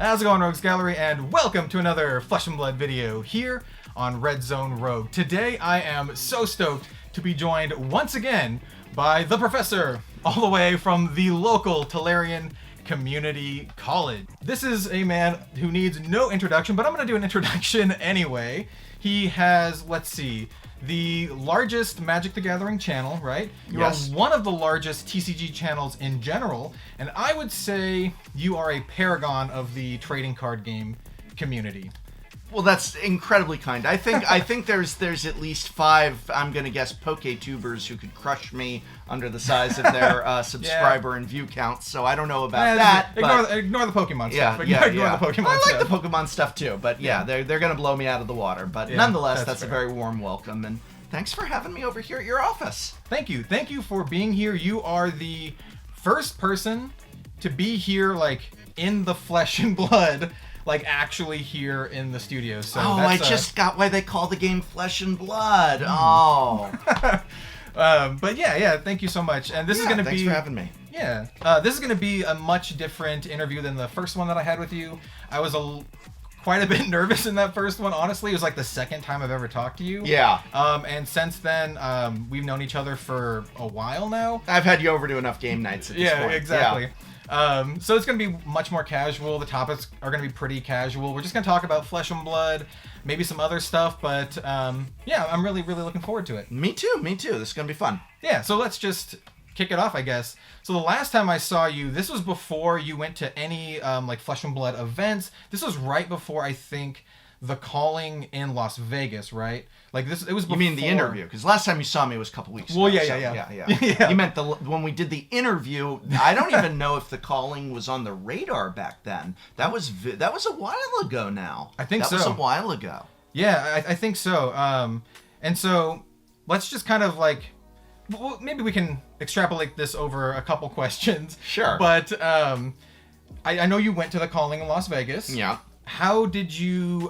How's it going, Rogues Gallery, and welcome to another Flesh and Blood video here on Red Zone Rogue. Today I am so stoked to be joined once again by the Professor, all the way from the local Tolarian Community College. This is a man who needs no introduction, but I'm going to do an introduction anyway. He has, let's see, the largest Magic the Gathering channel, right? You are one of the largest TCG channels in general, and I would say you are a paragon of the trading card game community. Well, that's incredibly kind. I think there's at least 5, I'm going to guess, Poke-tubers who could crush me under the size of their subscriber and view counts, so I don't know about that. Ignore the Pokemon stuff. Ignore the Pokemon I like stuff. the Pokemon stuff too, but they're going to blow me out of the water. But nonetheless, that's a very warm welcome, and thanks for having me over here at your office. Thank you. Thank you for being here. You are the first person to be here, like, in the flesh and blood, like, actually here in the studio. So I just got why they call the game Flesh and Blood. But yeah, thank you so much. And this is going to be... Thanks for having me. Yeah. This is going to be a much different interview than the first one that I had with you. I was quite a bit nervous in that first one. Honestly, it was like the second time I've ever talked to you. Yeah. And since then, we've known each other for a while now. I've had you over to enough game nights at this point. Yeah, exactly. So it's going to be much more casual. The topics are going to be pretty casual. We're just going to talk about Flesh and Blood, maybe some other stuff, but yeah, I'm really, really looking forward to it. Me too. This is going to be fun. Yeah, so let's just kick it off, I guess. So the last time I saw you, this was before you went to any like Flesh and Blood events. This was right before, I think, the Calling in Las Vegas, right? Like this, it was before... You mean the interview? Because last time you saw me was a couple weeks ago. Well, yeah. You meant when we did the interview. I don't even know if the Calling was on the radar back then. That was a while ago now. I think so. That was a while ago. Yeah, I think so. And so let's just kind of like... Well, maybe we can extrapolate this over a couple questions. Sure. But I know you went to the Calling in Las Vegas. Yeah. How did you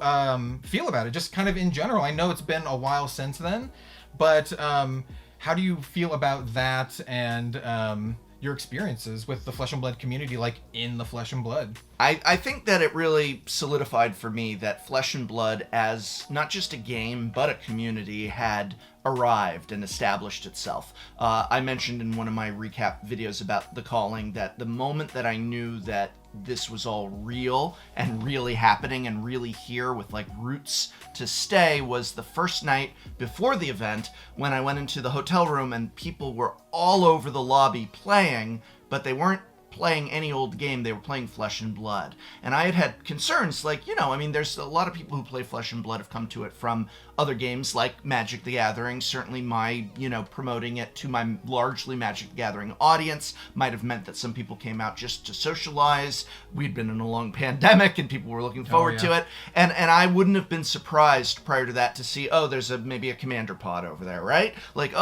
feel about it? Just kind of in general. I know it's been a while since then, but how do you feel about that and your experiences with the Flesh and Blood community, like in the Flesh and Blood? I think that it really solidified for me that Flesh and Blood, as not just a game, but a community, had arrived and established itself. I mentioned in one of my recap videos about the Calling that the moment that I knew that this was all real and really happening and really here with like roots to stay was the first night before the event when I went into the hotel room and people were all over the lobby playing, but they weren't playing any old game, they were playing Flesh and Blood. And I had concerns, like, there's a lot of people who play Flesh and Blood have come to it from other games like Magic the Gathering. Certainly my, promoting it to my largely Magic the Gathering audience might have meant that some people came out just to socialize. We'd been in a long pandemic and people were looking forward to it. And I wouldn't have been surprised prior to that to see, there's maybe a Commander pod over there, right? Like,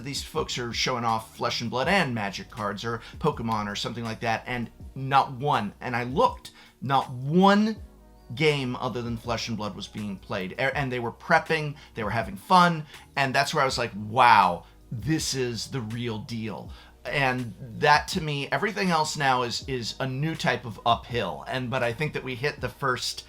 these folks are showing off Flesh and Blood and Magic cards or Pokemon or something like that, and not one game other than Flesh and Blood was being played, and they were prepping, they were having fun, and that's where I was like, wow, this is the real deal. And that, to me, everything else now is a new type of uphill, but I think that we hit the first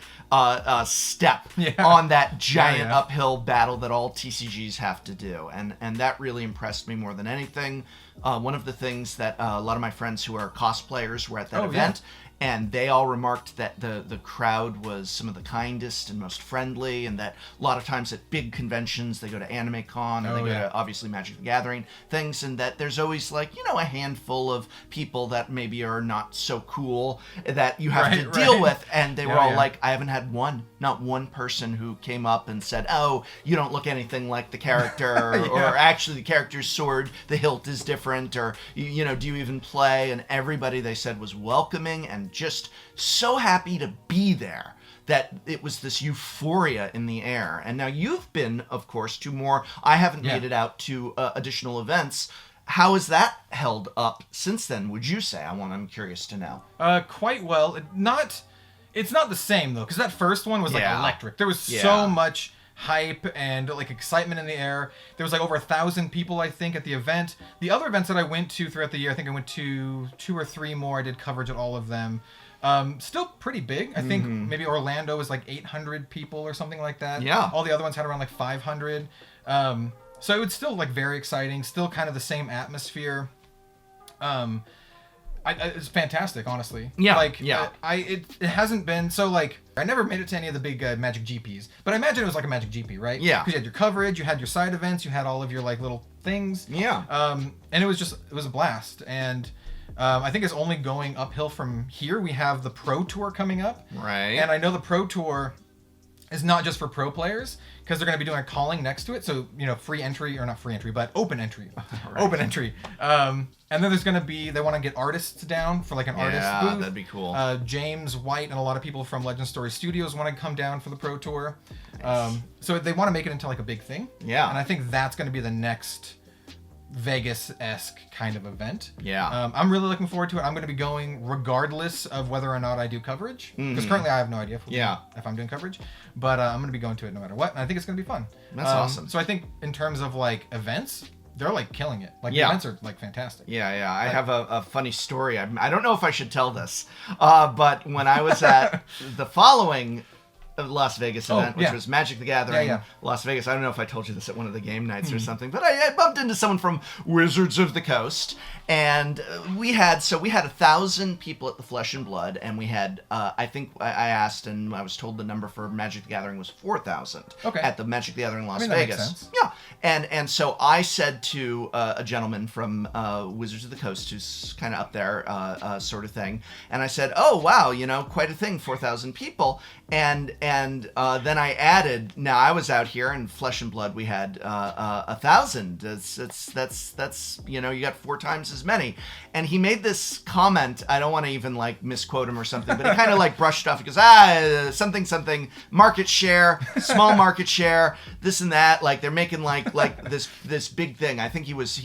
step on that giant uphill battle that all TCGs have to do, and that really impressed me more than anything. One of the things that a lot of my friends who are cosplayers were at that event, and they all remarked that the crowd was some of the kindest and most friendly, and that a lot of times at big conventions, they go to Anime Con, and they go to, obviously, Magic the Gathering things, and that there's always, like, a handful of people that maybe are not so cool that you have to deal with, and they were all like, I haven't had not one person who came up and said, you don't look anything like the character, or actually the character's sword, the hilt is different, or, do you even play? And everybody, they said, was welcoming and just so happy to be there, that it was this euphoria in the air. And now you've been, of course, to more, I haven't made it out to additional events. How has that held up since then, would you say? I'm curious to know. Quite well. It's not the same, though, because that first one was like electric. There was so much hype and like excitement in the air. There was like over 1,000 people, I think, at the event. The other events that I went to throughout the year, I think I went to 2 or 3 more. I did coverage at all of them. Still pretty big. I think maybe Orlando was like 800 people or something like that. Yeah. All the other ones had around like 500. So it was still like very exciting. Still kind of the same atmosphere. It's fantastic, honestly. Yeah. Like, yeah. It hasn't been so like I never made it to any of the big Magic GPs, but I imagine it was like a Magic GP, right? Yeah. Because you had your coverage, you had your side events, you had all of your like little things. Yeah. And it was a blast. And I think it's only going uphill from here. We have the Pro Tour coming up. Right. And I know the Pro Tour is not just for pro players because they're going to be doing a calling next to it. So, free entry, or not free entry, but open entry. Right. Open entry. And then there's going to be, they want to get artists down for like an artist booth. Yeah, that'd be cool. James White and a lot of people from Legend Story Studios want to come down for the Pro Tour. Nice. So they want to make it into like a big thing. Yeah. And I think that's going to be the next Vegas-esque kind of event. Yeah. I'm really looking forward to it. I'm going to be going regardless of whether or not I do coverage. Because currently I have no idea if I'm doing coverage. But I'm going to be going to it no matter what. And I think it's going to be fun. That's awesome. So I think in terms of like events, they're like killing it. Like the events are like fantastic. Yeah. I have a funny story. I don't know if I should tell this. But when I was at the following Las Vegas event, which was Magic the Gathering, Las Vegas. I don't know if I told you this at one of the game nights or something, but I bumped into someone from Wizards of the Coast, and we had 1,000 people at the Flesh and Blood, and we had I think I asked, and I was told the number for Magic the Gathering was 4,000 at the Magic the Gathering Las Vegas. That makes sense. Yeah, and so I said to a gentleman from Wizards of the Coast, who's kind of up there, sort of thing, and I said, "Oh wow, quite a thing, 4,000 people." And then I added. Now I was out here in Flesh and Blood. We had 1,000. That's you got 4 times as many. And he made this comment. I don't want to even like misquote him or something, but he kind of like brushed off. He goes, something market share, small market share, this and that. Like they're making like this big thing. I think he was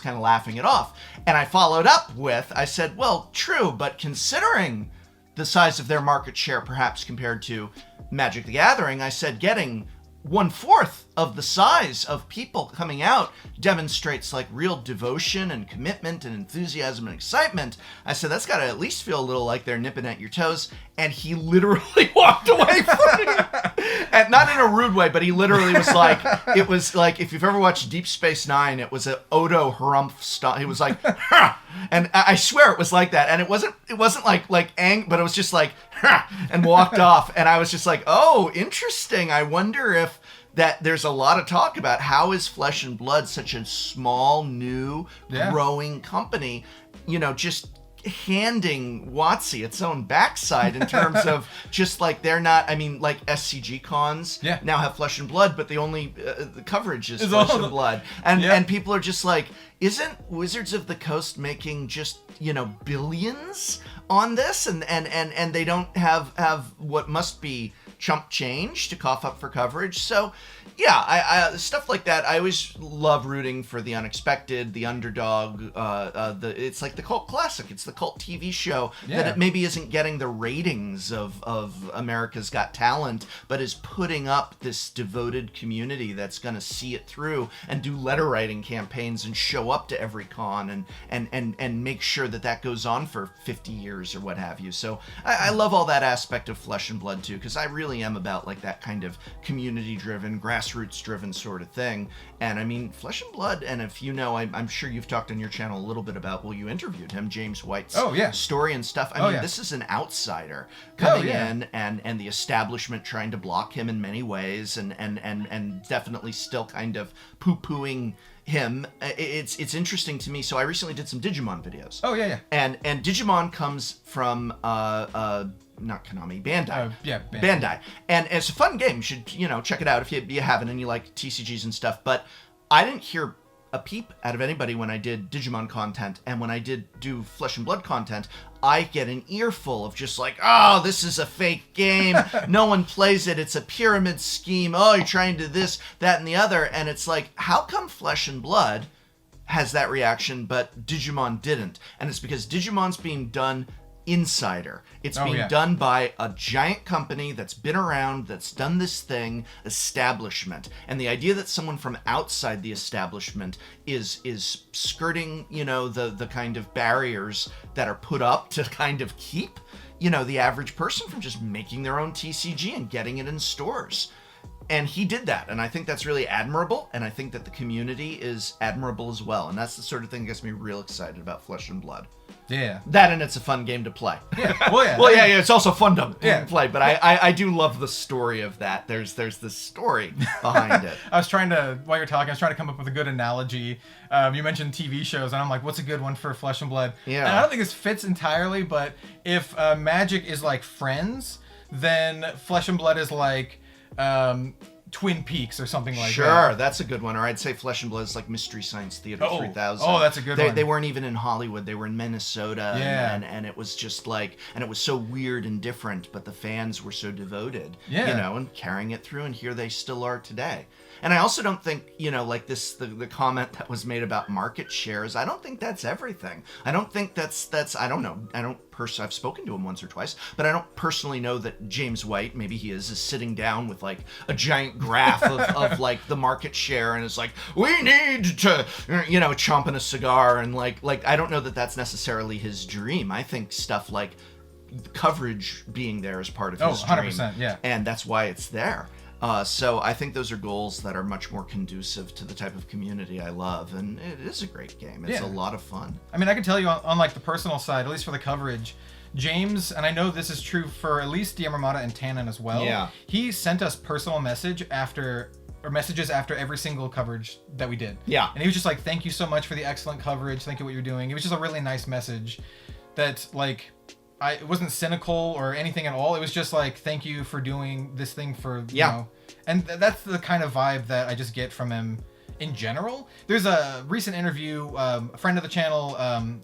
kind of laughing it off. And I followed up with, I said, well, true, but considering the size of their market share perhaps compared to Magic the Gathering, I said getting 1/4 of the size of people coming out demonstrates like real devotion and commitment and enthusiasm and excitement. I said that's got to at least feel a little like they're nipping at your toes. And he literally walked away from me. And not in a rude way, but he literally was like, it was like, if you've ever watched Deep Space Nine, it was an Odo Harumph style. He was like, ha! And I swear it was like that. And it wasn't like ang, but it was just like, ha! And walked off. And I was just like, oh, interesting. I wonder if that there's a lot of talk about how is Flesh and Blood such a small, new, growing company, just handing WotC its own backside in terms of just like they're not, I mean, like SCG cons now have Flesh and Blood, but the only the coverage is Flesh and Blood, and people are just like, isn't Wizards of the Coast making just billions on this, and they don't have what must be chump change to cough up for coverage. So yeah, I stuff like that. I always love rooting for the unexpected, the underdog. It's like the cult classic. It's the cult TV show that it maybe isn't getting the ratings of America's Got Talent, but is putting up this devoted community that's going to see it through and do letter writing campaigns and show up to every con and make sure that goes on for 50 years or what have you. So I love all that aspect of Flesh and Blood too, because I really am about like that kind of community-driven, grassroots-driven sort of thing. And I mean, Flesh and Blood, and if I'm sure you've talked on your channel a little bit about, you interviewed him, James White's story and stuff. I mean, this is an outsider coming in and the establishment trying to block him in many ways and definitely still kind of poo-pooing him. It's interesting to me. So I recently did some Digimon videos. And Digimon comes from not Konami, Bandai. Bandai. And it's a fun game. You should, check it out if you haven't and you like TCGs and stuff. But I didn't hear a peep out of anybody when I did Digimon content. And when I did do Flesh and Blood content, I get an earful of just like, oh, this is a fake game. No one plays it. It's a pyramid scheme. Oh, you're trying to this, that, and the other. And it's like, how come Flesh and Blood has that reaction, but Digimon didn't? And it's because Digimon's being done insider. It's being done by a giant company that's been around, that's done this thing, establishment. And the idea that someone from outside the establishment is skirting, the kind of barriers that are put up to kind of keep the average person from just making their own TCG and getting it in stores. And he did that, and I think that's really admirable, and I think that the community is admirable as well, and that's the sort of thing that gets me real excited about Flesh and Blood. Yeah. That, and it's a fun game to play. Yeah. Well, yeah. Well, yeah, it's also fun to play, but I do love the story of that. There's this story behind it. While you're talking, I was trying to come up with a good analogy. You mentioned TV shows, and I'm like, what's a good one for Flesh and Blood? Yeah. And I don't think this fits entirely, but if Magic is like Friends, then Flesh and Blood is like Twin Peaks or something like that. Sure, that's a good one. Or I'd say Flesh and Blood is like Mystery Science Theater 3000. Oh, that's a good one. They weren't even in Hollywood. They were in Minnesota. Yeah. And it was just like, and it was so weird and different, but the fans were so devoted, Yeah. and carrying it through, and here they still are today. And I also don't think, like the comment that was made about market shares, I don't think that's everything. I don't think that's I don't know. I've spoken to him once or twice, but I don't personally know that James White, maybe he is sitting down with like a giant graph of like the market share, and it's like, we need to, chomping a cigar, and like I don't know that that's necessarily his dream. I think stuff like coverage being there is part of his dream. 100%, yeah. And that's why it's there. So I think those are goals that are much more conducive to the type of community I love, and it is a great game. It's a lot of fun. I mean, I can tell you on like the personal side, at least for the coverage, James, and I know this is true for at least Diamormata and Tannen as well. Yeah. He sent us personal messages after every single coverage that we did. Yeah. And he was just like, "Thank you so much for the excellent coverage. Thank you for what you're doing." It was just a really nice message that like. It wasn't cynical or anything at all. It was just like, thank you for doing this thing for, you know. And that's the kind of vibe that I just get from him in general. There's a recent interview, a friend of the channel,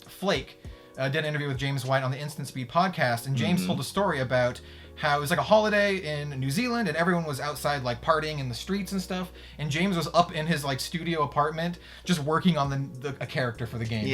Flake, did an interview with James White on the Instant Speed podcast, and James told a story about how it was like a holiday in New Zealand and everyone was outside like partying in the streets and stuff, and James was up in his like studio apartment just working on a character for the game.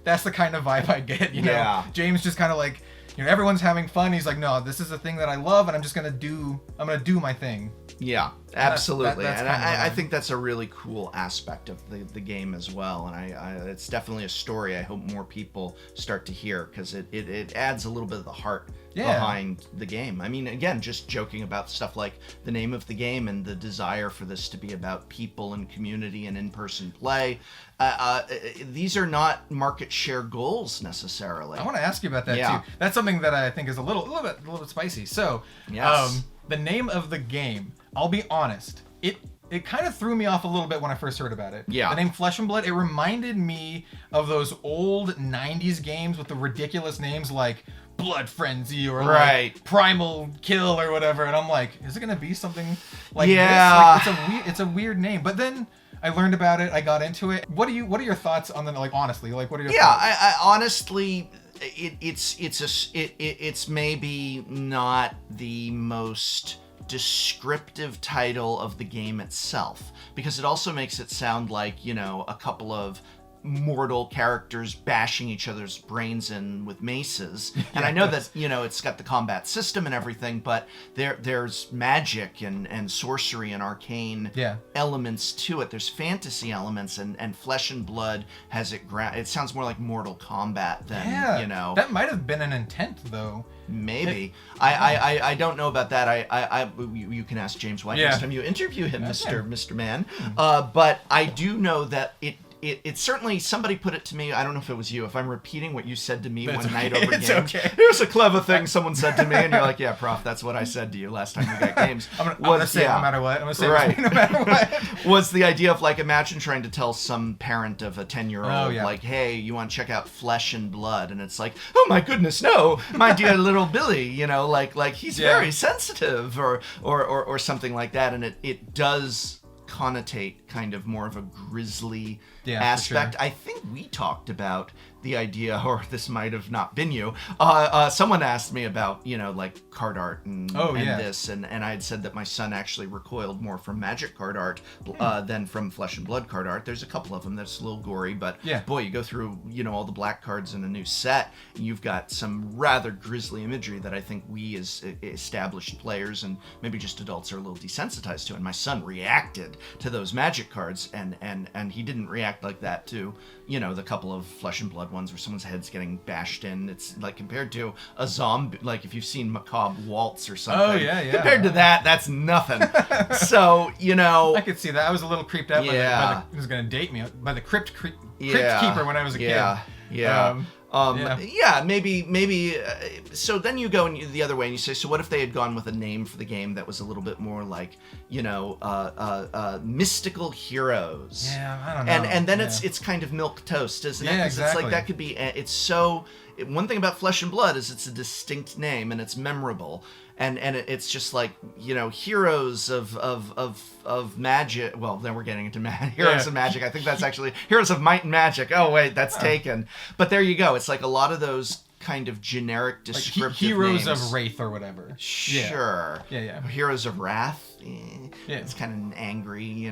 That's the kind of vibe I get, Yeah. James just kind of like, everyone's having fun. He's like, no, this is a thing that I love, and I'm gonna do my thing. Yeah, absolutely. That's and kind of I think that's a really cool aspect of the game as well. And it's definitely a story I hope more people start to hear, because it adds a little bit of the heart behind the game. I mean, again, just joking about stuff like the name of the game and the desire for this to be about people and community and in-person play. These are not market share goals necessarily. I want to ask you about that too. That's something that I think is a little bit spicy. So, the name of the game, I'll be honest, it kind of threw me off a little bit when I first heard about it. Yeah. The name Flesh and Blood, it reminded me of those old 90s games with the ridiculous names like Blood Frenzy or like Primal Kill or whatever, and I'm like, is it going to be something like this? Like, it's a weird name. But then I learned about it, I got into it. What are your thoughts on the, like, honestly, like, what are your thoughts? I honestly, it's maybe not the most descriptive title of the game itself, because it also makes it sound like, a couple of mortal characters bashing each other's brains in with maces. And I know that, it's got the combat system and everything, but there's magic and sorcery and arcane elements to it. There's fantasy elements, and Flesh and Blood has it sounds more like Mortal Kombat than, That might have been an intent, though. Maybe. I don't know about that. You can ask James White next time you interview him, Mr. Man. But I do know that it certainly, somebody put it to me, I don't know if it was you, if I'm repeating what you said to me one night over games. Okay. Here's a clever thing someone said to me, and you're like, yeah, prof, that's what I said to you last time we got games. I'm gonna say it no matter what. I'm gonna say it no matter what. Was the idea of, like, imagine trying to tell some parent of a 10-year-old, like, hey, you want to check out Flesh and Blood? And it's like, oh my goodness, no, my dear little Billy, like he's very sensitive, or something like that. And it does connotate kind of more of a grisly aspect. Sure. I think we talked about the idea, or this might have not been you. Someone asked me about, like card art and this, and I had said that my son actually recoiled more from Magic card art than from Flesh and Blood card art. There's a couple of them that's a little gory, but boy, you go through, all the black cards in a new set, and you've got some rather grisly imagery that I think we as established players and maybe just adults are a little desensitized to. And my son reacted to those Magic cards, and he didn't react like that to, the couple of Flesh and Blood ones where someone's head's getting bashed in. It's like compared to a zombie, like if you've seen Macabre Waltz or something. Oh, yeah. Compared to that, that's nothing. So, I could see that. I was a little creeped out by the, it was going to date me, by the Crypt Keeper when I was a kid. Yeah. Maybe. So then you go the other way and you say, so what if they had gone with a name for the game that was a little bit more like, mystical heroes? Yeah, I don't know. And then it's kind of milquetoast, isn't it? Yeah, 'Cause exactly. it's like that could be. It's so. One thing about Flesh and Blood is it's a distinct name and it's memorable. And it's just like, heroes of magic. Well, then we're getting into heroes of magic. I think that's actually Heroes of Might and Magic. Oh, wait, that's taken. But there you go. It's like a lot of those kind of generic descriptive Heroes names. of Wraith or whatever. Sure. Yeah. Heroes of Wrath. Yeah. It's kind of angry,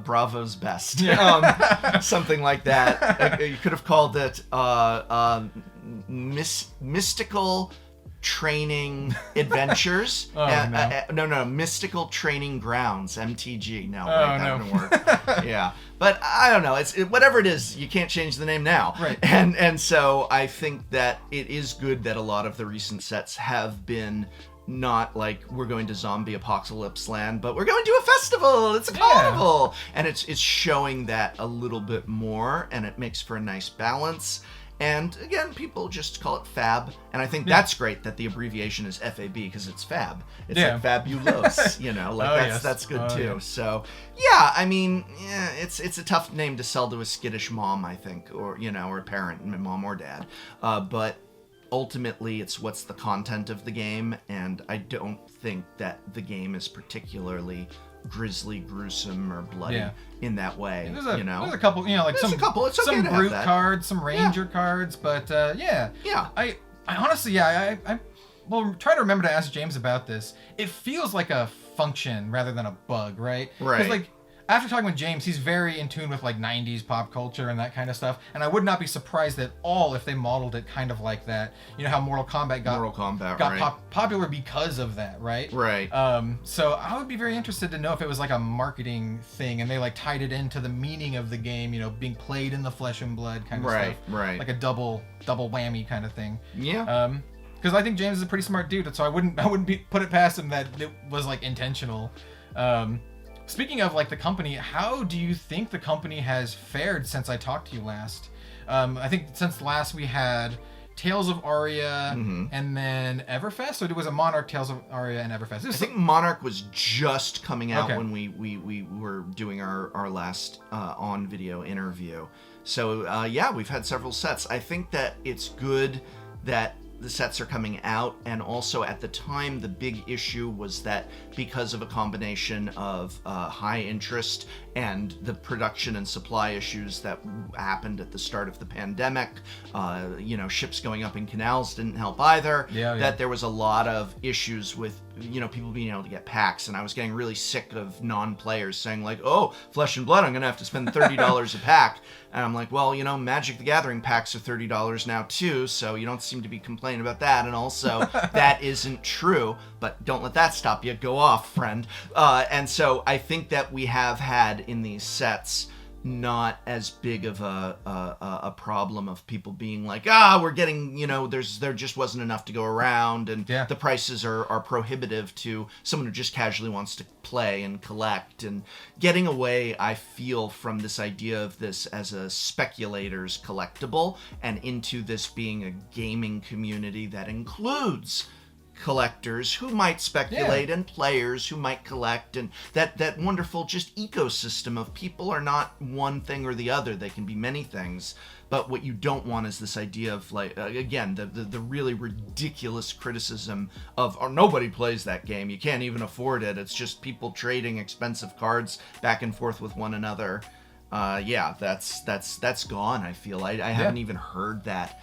Bravo's best. Yeah. Something like that. You could have called it mystical training adventures. No, mystical training grounds, MTG. No, that wouldn't work. Yeah, but I don't know. It's whatever it is. You can't change the name now. Right. And so I think that it is good that a lot of the recent sets have been not like we're going to zombie apocalypse land, but we're going to a festival. It's a carnival, and it's showing that a little bit more, and it makes for a nice balance. And again, people just call it FAB, and I think that's great that the abbreviation is FAB because it's FAB. It's like fabulous, that's good too. Yeah. So I mean, it's a tough name to sell to a skittish mom, I think, or or a parent, mom or dad. But ultimately, it's what's the content of the game, and I don't think that the game is particularly grisly, gruesome, or bloody in that way. There's a couple, like some brute cards, some ranger cards, but I honestly, I will try to remember to ask James about this. It feels like a function rather than a bug, right? Right. Because like after talking with James, he's very in tune with like 90s pop culture and that kind of stuff, and I would not be surprised at all if they modeled it kind of like that. You know how Mortal Kombat got popular because of that, right? Right. So I would be very interested to know if it was like a marketing thing and they like tied it into the meaning of the game, being played in the flesh and blood kind of stuff. Right. Like a double whammy kind of thing. Yeah. Because I think James is a pretty smart dude, so I wouldn't put it past him that it was like intentional. Speaking of like the company, how do you think the company has fared since I talked to you last? I think since last we had Tales of Aria and then Everfest, or was it Monarch, Tales of Aria, and Everfest? I think Monarch was just coming out when we were doing our last on-video interview. So we've had several sets. I think that it's good that the sets are coming out, and also at the time the big issue was that because of a combination of high interest and the production and supply issues that happened at the start of the pandemic, ships going up in canals didn't help either. That there was a lot of issues with people being able to get packs, and I was getting really sick of non-players saying like, oh, Flesh and Blood, I'm gonna have to spend $30 a pack. And I'm like, well, Magic the Gathering packs are $30 now too, so you don't seem to be complaining about that. And also, that isn't true, but don't let that stop you. Go off, friend. And so I think that we have had in these sets not as big of a problem of people being like, we're getting, there just wasn't enough to go around, and the prices are prohibitive to someone who just casually wants to play and collect, and getting away, I feel, from this idea of this as a speculator's collectible and into this being a gaming community that includes collectors who might speculate and players who might collect, and that wonderful just ecosystem of people are not one thing or the other. They can be many things, but what you don't want is this idea of like again the really ridiculous criticism of nobody plays that game, you can't even afford it, it's just people trading expensive cards back and forth with one another. That's gone. I feel I haven't even heard that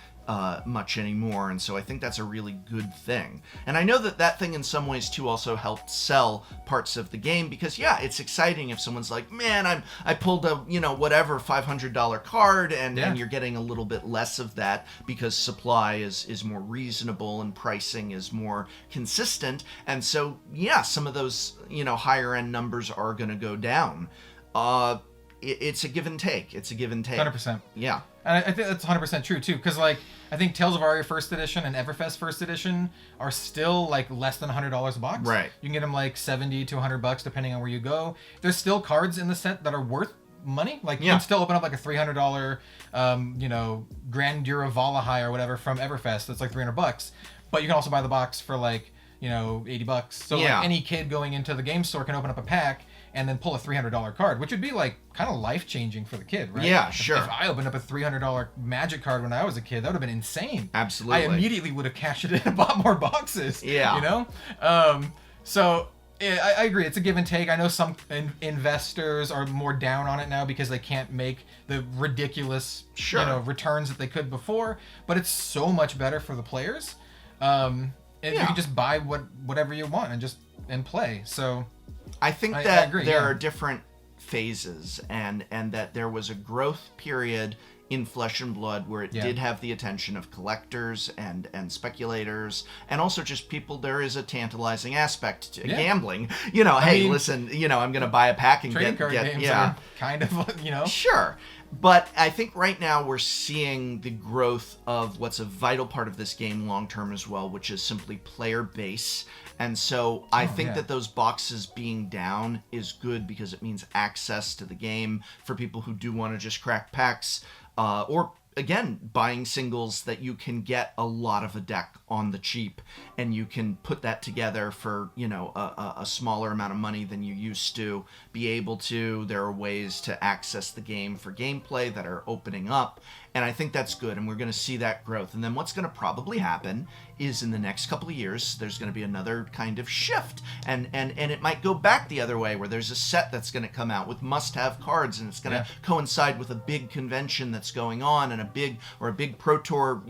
much anymore, and so I think that's a really good thing. And I know that thing in some ways too also helped sell parts of the game, because yeah, it's exciting if someone's like, man, I pulled a whatever $500 card, and you're getting a little bit less of that because supply is more reasonable and pricing is more consistent, and so yeah, some of those higher end numbers are going to go down. It's a give and take. 100%. Yeah. And I think that's 100% true, too, because, like, I think Tales of Aria First Edition and Everfest First Edition are still, like, less than $100 a box. Right. You can get them, like, $70 to $100, depending on where you go. There's still cards in the set that are worth money. Like, you can still open up, like, a $300, Grandeur of Valahai or whatever from Everfest that's, like, $300. But you can also buy the box for, like, $80. So, like, any kid going into the game store can open up a pack and then pull a $300 card, which would be like kind of life-changing for the kid, right? Yeah, sure. If I opened up a $300 Magic card when I was a kid, that would have been insane. Absolutely. I immediately would have cashed it in and bought more boxes. Yeah. So I agree. It's a give and take. I know some investors are more down on it now because they can't make the ridiculous returns that they could before, but it's so much better for the players. You can just buy whatever you want and play. So I think that there are different phases, and that there was a growth period in Flesh and Blood where it did have the attention of collectors and speculators, and also just people. There is a tantalizing aspect to gambling. Listen, I'm going to buy a pack and trading card games are kind of, Sure. But I think right now we're seeing the growth of what's a vital part of this game long term as well, which is simply player base. And so I think that those boxes being down is good, because it means access to the game for people who do want to just crack packs, or again, buying singles that you can get a lot of a deck on the cheap, and you can put that together for, a smaller amount of money than you used to be able to. There are ways to access the game for gameplay that are opening up, and I think that's good, and we're going to see that growth. And then what's going to probably happen is in the next couple of years, there's going to be another kind of shift, and it might go back the other way, where there's a set that's going to come out with must-have cards, and it's going to coincide with a big convention that's going on, and a big Pro Tour,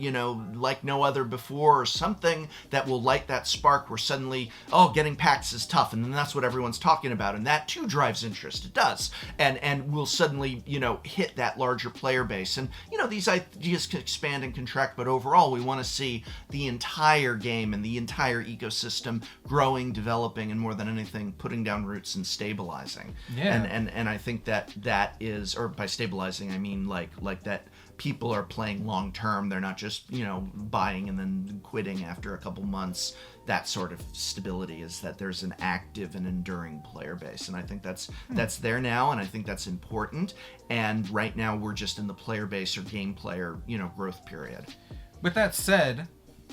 like no other before, or something that will light that spark where suddenly, getting packs is tough, and then that's what everyone's talking about, and that too drives interest. It does, and we'll suddenly, hit that larger player base, and these ideas can expand and contract, but overall we want to see the entire game and the entire ecosystem growing, developing, and more than anything, putting down roots and stabilizing. And I think that is, or by stabilizing I mean like that people are playing long term. They're not just buying and then quitting after a couple months. That sort of stability is that there's an active and enduring player base, and I think that's there now, and I think that's important. And right now we're just in the player base or game player growth period. With that said,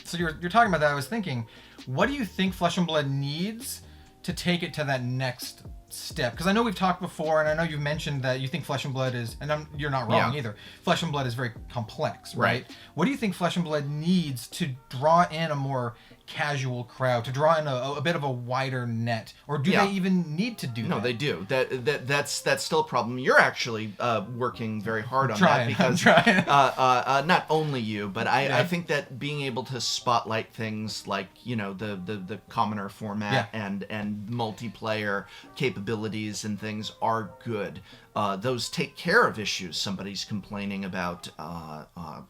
so you're talking about that, I was thinking, what do you think Flesh and Blood needs to take it to that next step? Because I know we've talked before, and I know you've mentioned that you think Flesh and Blood is, and you're not wrong either, Flesh and Blood is very complex, right? What do you think Flesh and Blood needs to draw in a more casual crowd, to draw in a bit of a wider net, or do they even need to do that? No, they do. That's still a problem. You're actually working very hard on that, because not only you, but I think that being able to spotlight things like the commoner format and multiplayer capabilities and things are good. Those take care of issues. Somebody's complaining about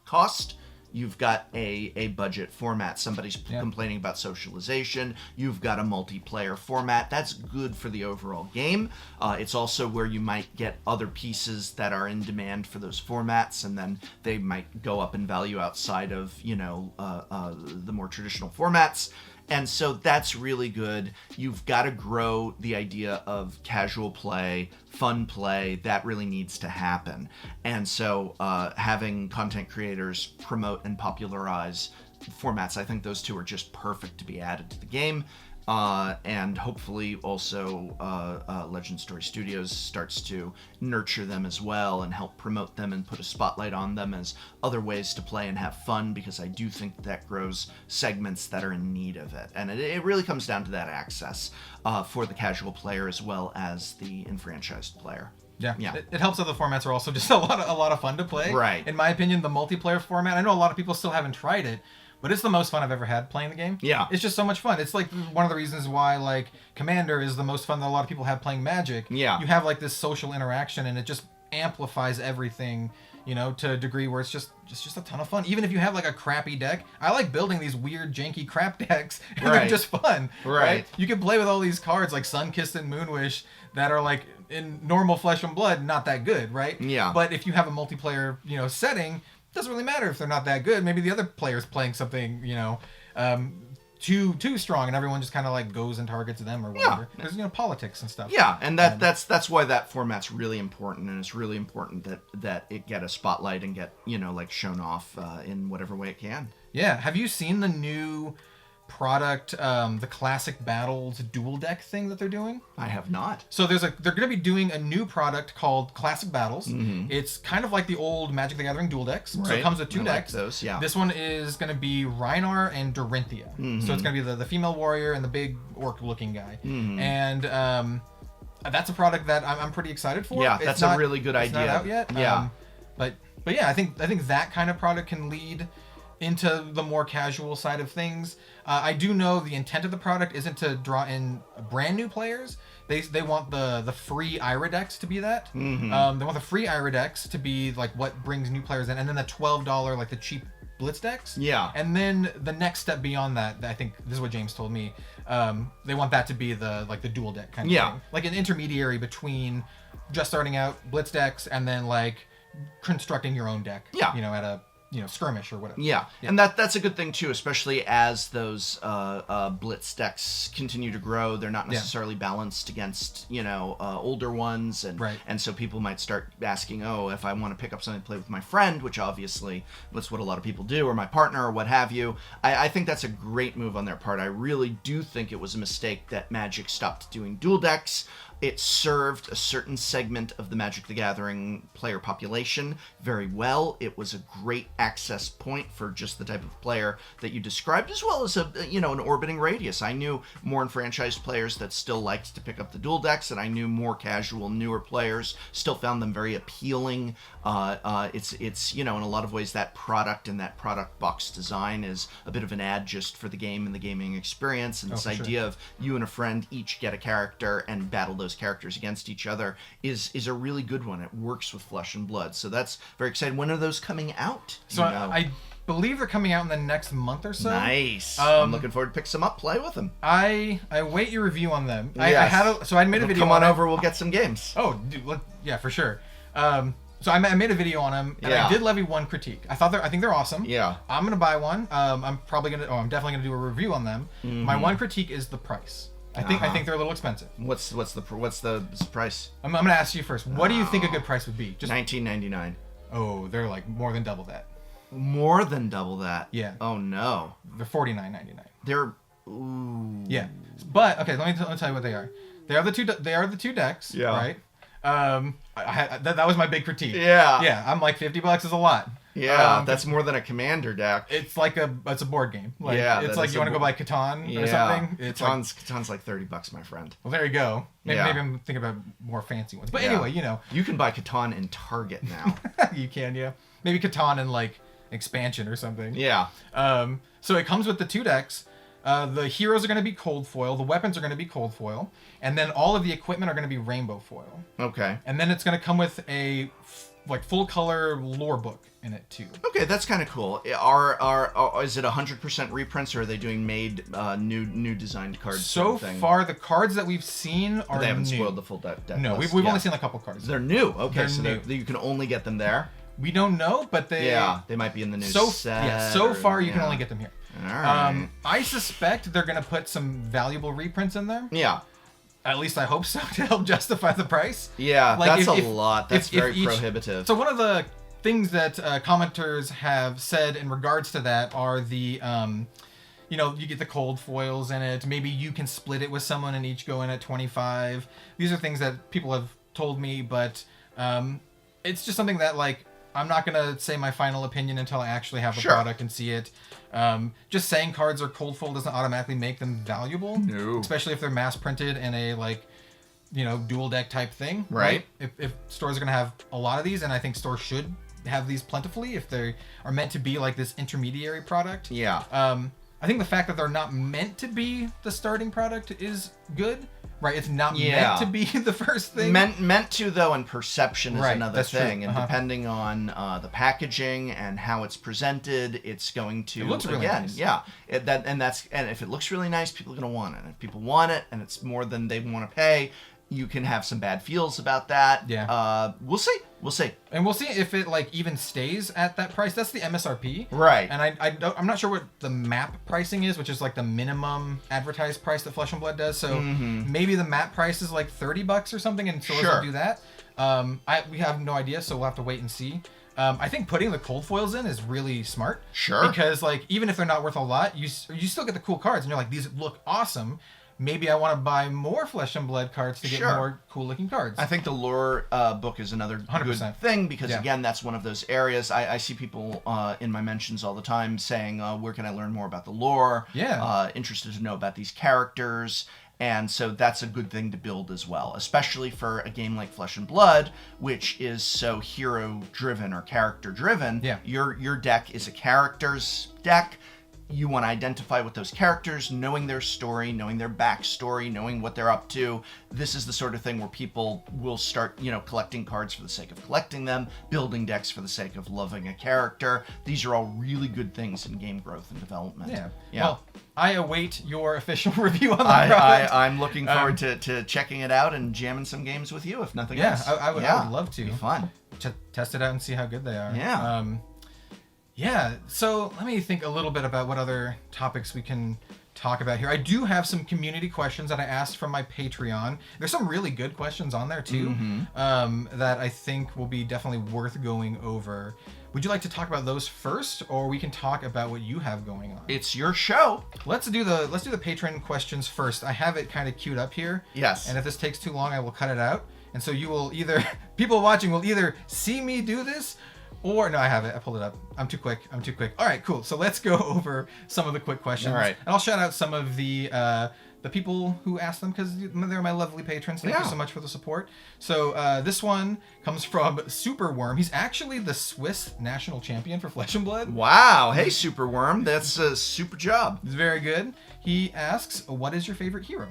cost. You've got a budget format. Somebody's complaining about socialization. You've got a multiplayer format. That's good for the overall game. It's also where you might get other pieces that are in demand for those formats, and then they might go up in value outside of the more traditional formats. And so that's really good. You've got to grow the idea of casual play, fun play. That really needs to happen. And so having content creators promote and popularize formats, I think those two are just perfect to be added to the game. And hopefully also Legend Story Studios starts to nurture them as well and help promote them and put a spotlight on them as other ways to play and have fun, because I do think that grows segments that are in need of it. And it really comes down to that access for the casual player as well as the enfranchised player. Yeah, Yeah. It helps that the formats are also just a lot of fun to play. Right. In my opinion, the multiplayer format, I know a lot of people still haven't tried it, but it's the most fun I've ever had playing the game. Yeah. It's just so much fun. It's like one of the reasons why like Commander is the most fun that a lot of people have playing Magic. Yeah. You have like this social interaction and it just amplifies everything, you know, to a degree where it's just a ton of fun. Even if you have like a crappy deck, I like building these weird janky crap decks and they're just fun. Right. You can play with all these cards like Sunkissed and Moonwish that are like in normal Flesh and Blood not that good, right? Yeah. But if you have a multiplayer, you know, setting, it doesn't really matter if they're not that good. Maybe the other player's playing something, you know, too strong, and everyone just kind of like goes and targets them or whatever. There's, you know, politics and stuff. Yeah, and that's why that format's really important, and it's really important that it get a spotlight and get, you know, like shown off in whatever way it can. Yeah. Have you seen the new product, the Classic Battles dual deck thing that they're doing? I have not. So they're going to be doing a new product called Classic Battles. Mm-hmm. It's kind of like the old Magic the Gathering dual decks. Right. So it comes with two I decks. like those, yeah. This one is going to be Greiner and Dorinthia. Mm-hmm. So it's going to be the female warrior and the big orc-looking guy. Mm-hmm. And that's a product that I'm pretty excited for. Yeah, It's that's not, a really good it's idea. not out yet. Yeah. But yeah, I think that kind of product can lead into the more casual side of things. I do know the intent of the product isn't to draw in brand new players. They want the free Ira decks to be that. Mm-hmm. They want the free Ira decks to be like what brings new players in, and then the $12 like the cheap Blitz decks. Yeah. And then the next step beyond that, I think this is what James told me. They want that to be the dual deck kind of thing, like an intermediary between just starting out Blitz decks and then like constructing your own deck. Yeah. You know, at a skirmish or whatever. Yeah, and that's a good thing too, especially as those blitz decks continue to grow. They're not necessarily balanced against older ones, and so people might start asking, oh, if I want to pick up something to play with my friend, which obviously that's what a lot of people do, or my partner, or what have you. I think that's a great move on their part. I really do think it was a mistake that Magic stopped doing dual decks. It served a certain segment of the Magic the Gathering player population very well. It was a great access point for just the type of player that you described, as well as an orbiting radius. I knew more enfranchised players that still liked to pick up the dual decks, and I knew more casual, newer players still found them very appealing. It's in a lot of ways that product and that product box design is a bit of an ad just for the game and the gaming experience, and this idea of you and a friend each get a character and battle those characters against each other is a really good one. It works with Flesh and Blood, so that's very exciting. When are those coming out? So I believe they're coming out in the next month or so. Nice. I'm looking forward to pick some up, play with them. I wait your review on them. Yes. I made a video. Come on over, we'll get some games. Oh, dude, yeah, for sure. So I made a video on them, and I did levy one critique. I think they're awesome. Yeah. I'm gonna buy one. I'm definitely gonna do a review on them. Mm-hmm. My one critique is the price. I think they're a little expensive. What's the price? I'm gonna ask you first. What do you think a good price would be? Just $19.99. Oh, they're like more than double that. More than double that. Yeah. Oh no. They're $49.99. They're. Ooh. Yeah, but okay. Let me tell you what they are. They are the two decks. Yeah. Right. That was my big critique. Yeah. Yeah. I'm like $50 is a lot. Yeah, that's more than a Commander deck. It's like it's a board game. Like, yeah, it's like you want to go buy Catan or something. Catan's like $30, my friend. Well, there you go. Maybe I'm thinking about more fancy ones. But anyway, you can buy Catan in Target now. You can, yeah. Maybe Catan in like expansion or something. Yeah. So it comes with the two decks. The heroes are going to be cold foil. The weapons are going to be cold foil. And then all of the equipment are going to be rainbow foil. Okay. And then it's going to come with a full color lore book in it too. Okay, that's kind of cool. Is it 100% reprints, or are they doing made new designed cards? So far, the cards that we've seen are new. They haven't spoiled the full deck. No, we've only seen a couple cards. They're new. Okay, you can only get them there. We don't know, but they might be in the new set. Yeah, so far you can only get them here. All right. I suspect they're gonna put some valuable reprints in there. Yeah. At least I hope so, to help justify the price. Yeah, that's a lot. That's very prohibitive. So one of the things that commenters have said in regards to that are the, you get the cold foils in it. Maybe you can split it with someone and each go in at 25. These are things that people have told me, but it's just something that I'm not gonna say my final opinion until I actually have the product and see it. Just saying cards are cold foil doesn't automatically make them valuable. No. Especially if they're mass printed in a dual deck type thing. Right. If stores are going to have a lot of these, and I think stores should have these plentifully if they are meant to be like this intermediary product. Yeah. I think the fact that they're not meant to be the starting product is good. Right, it's not meant to be the first thing. Meant to, though, and perception is another thing. True. And depending on the packaging and how it's presented, it's going to, it looks really nice. Yeah. And if it looks really nice, people are going to want it. And if people want it, and it's more than they want to pay, you can have some bad feels about that. Yeah. We'll see. And we'll see if it even stays at that price. That's the MSRP. Right. And I'm not sure what the map pricing is, which is the minimum advertised price that Flesh and Blood does. So maybe the map price is $30 or something, and stores will do that. We have no idea, so we'll have to wait and see. I think putting the cold foils in is really smart. Sure. Because even if they're not worth a lot, you still get the cool cards, and you're like, these look awesome. Maybe I want to buy more Flesh and Blood cards to get more cool-looking cards. I think the lore book is another 100%. good thing because, again, that's one of those areas. I see people in my mentions all the time saying, where can I learn more about the lore? Yeah. Interested to know about these characters. And so that's a good thing to build as well, especially for a game like Flesh and Blood, which is so hero-driven or character-driven. Yeah. Your deck is a character's deck. You want to identify with those characters, knowing their story, knowing their backstory, knowing what they're up to. This is the sort of thing where people will start, collecting cards for the sake of collecting them, building decks for the sake of loving a character. These are all really good things in game growth and development. Yeah. Yeah. Well, I await your official review on the product. I'm looking forward to checking it out and jamming some games with you, if nothing else. I would love to. It'd be fun. Test it out and see how good they are. Yeah. Yeah, so let me think a little bit about what other topics we can talk about here. I do have some community questions that I asked from my Patreon. There's some really good questions on there too, that I think will be definitely worth going over. Would you like to talk about those first, or we can talk about what you have going on? It's your show. Let's do the patron questions first. I have it kind of queued up here. Yes. And if this takes too long, I will cut it out. And so you will people watching will either see me do this, or, no, I have it. I pulled it up. I'm too quick. All right, cool. So let's go over some of the quick questions. All right. And I'll shout out some of the people who asked them because they're my lovely patrons. Thank you so much for the support. So this one comes from Superworm. He's actually the Swiss national champion for Flesh and Blood. Wow. Hey, Superworm. That's a super job. It's very good. He asks, what is your favorite hero?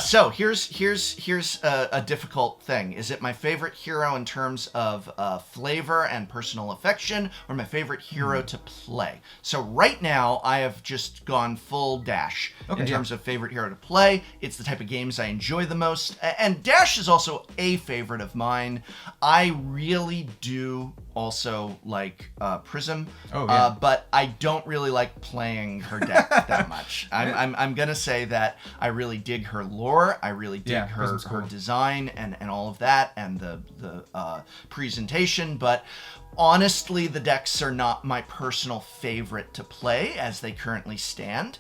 So here's a difficult thing. Is it my favorite hero in terms of flavor and personal affection, or my favorite hero to play? So right now, I have just gone full Dash in terms of favorite hero to play. It's the type of games I enjoy the most, and Dash is also a favorite of mine. I really do also like Prism, but I don't really like playing her deck that much. I'm gonna say that I really dig her lore. I really dig her design and all of that, and the presentation. But honestly, the decks are not my personal favorite to play as they currently stand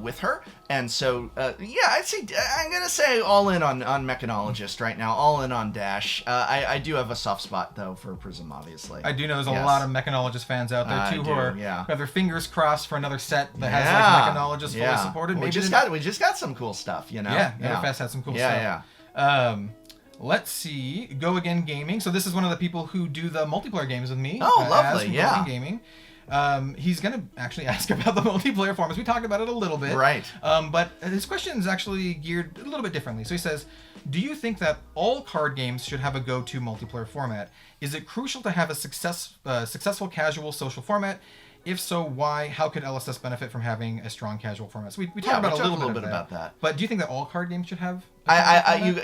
with her. And so, I'm gonna say all in on Mechanologist right now. All in on Dash. I do have a soft spot though for Prism, obviously. I do know there's a lot of Mechanologist fans out there too who have their fingers crossed for another set that has Mechanologist fully supported. We just got some cool stuff, Yeah, Netherfest had some cool stuff. Yeah. Let's see. Go Again Gaming. So this is one of the people who do the multiplayer games with me. Oh, lovely. Go Again Gaming. He's going to actually ask about the multiplayer formats. We talked about it a little bit. Right. But his question is actually geared a little bit differently. So he says, do you think that all card games should have a go-to multiplayer format? Is it crucial to have a successful casual social format? If so, why? How could LSS benefit from having a strong casual format? So we talked about a little bit about that. But do you think that all card games should have?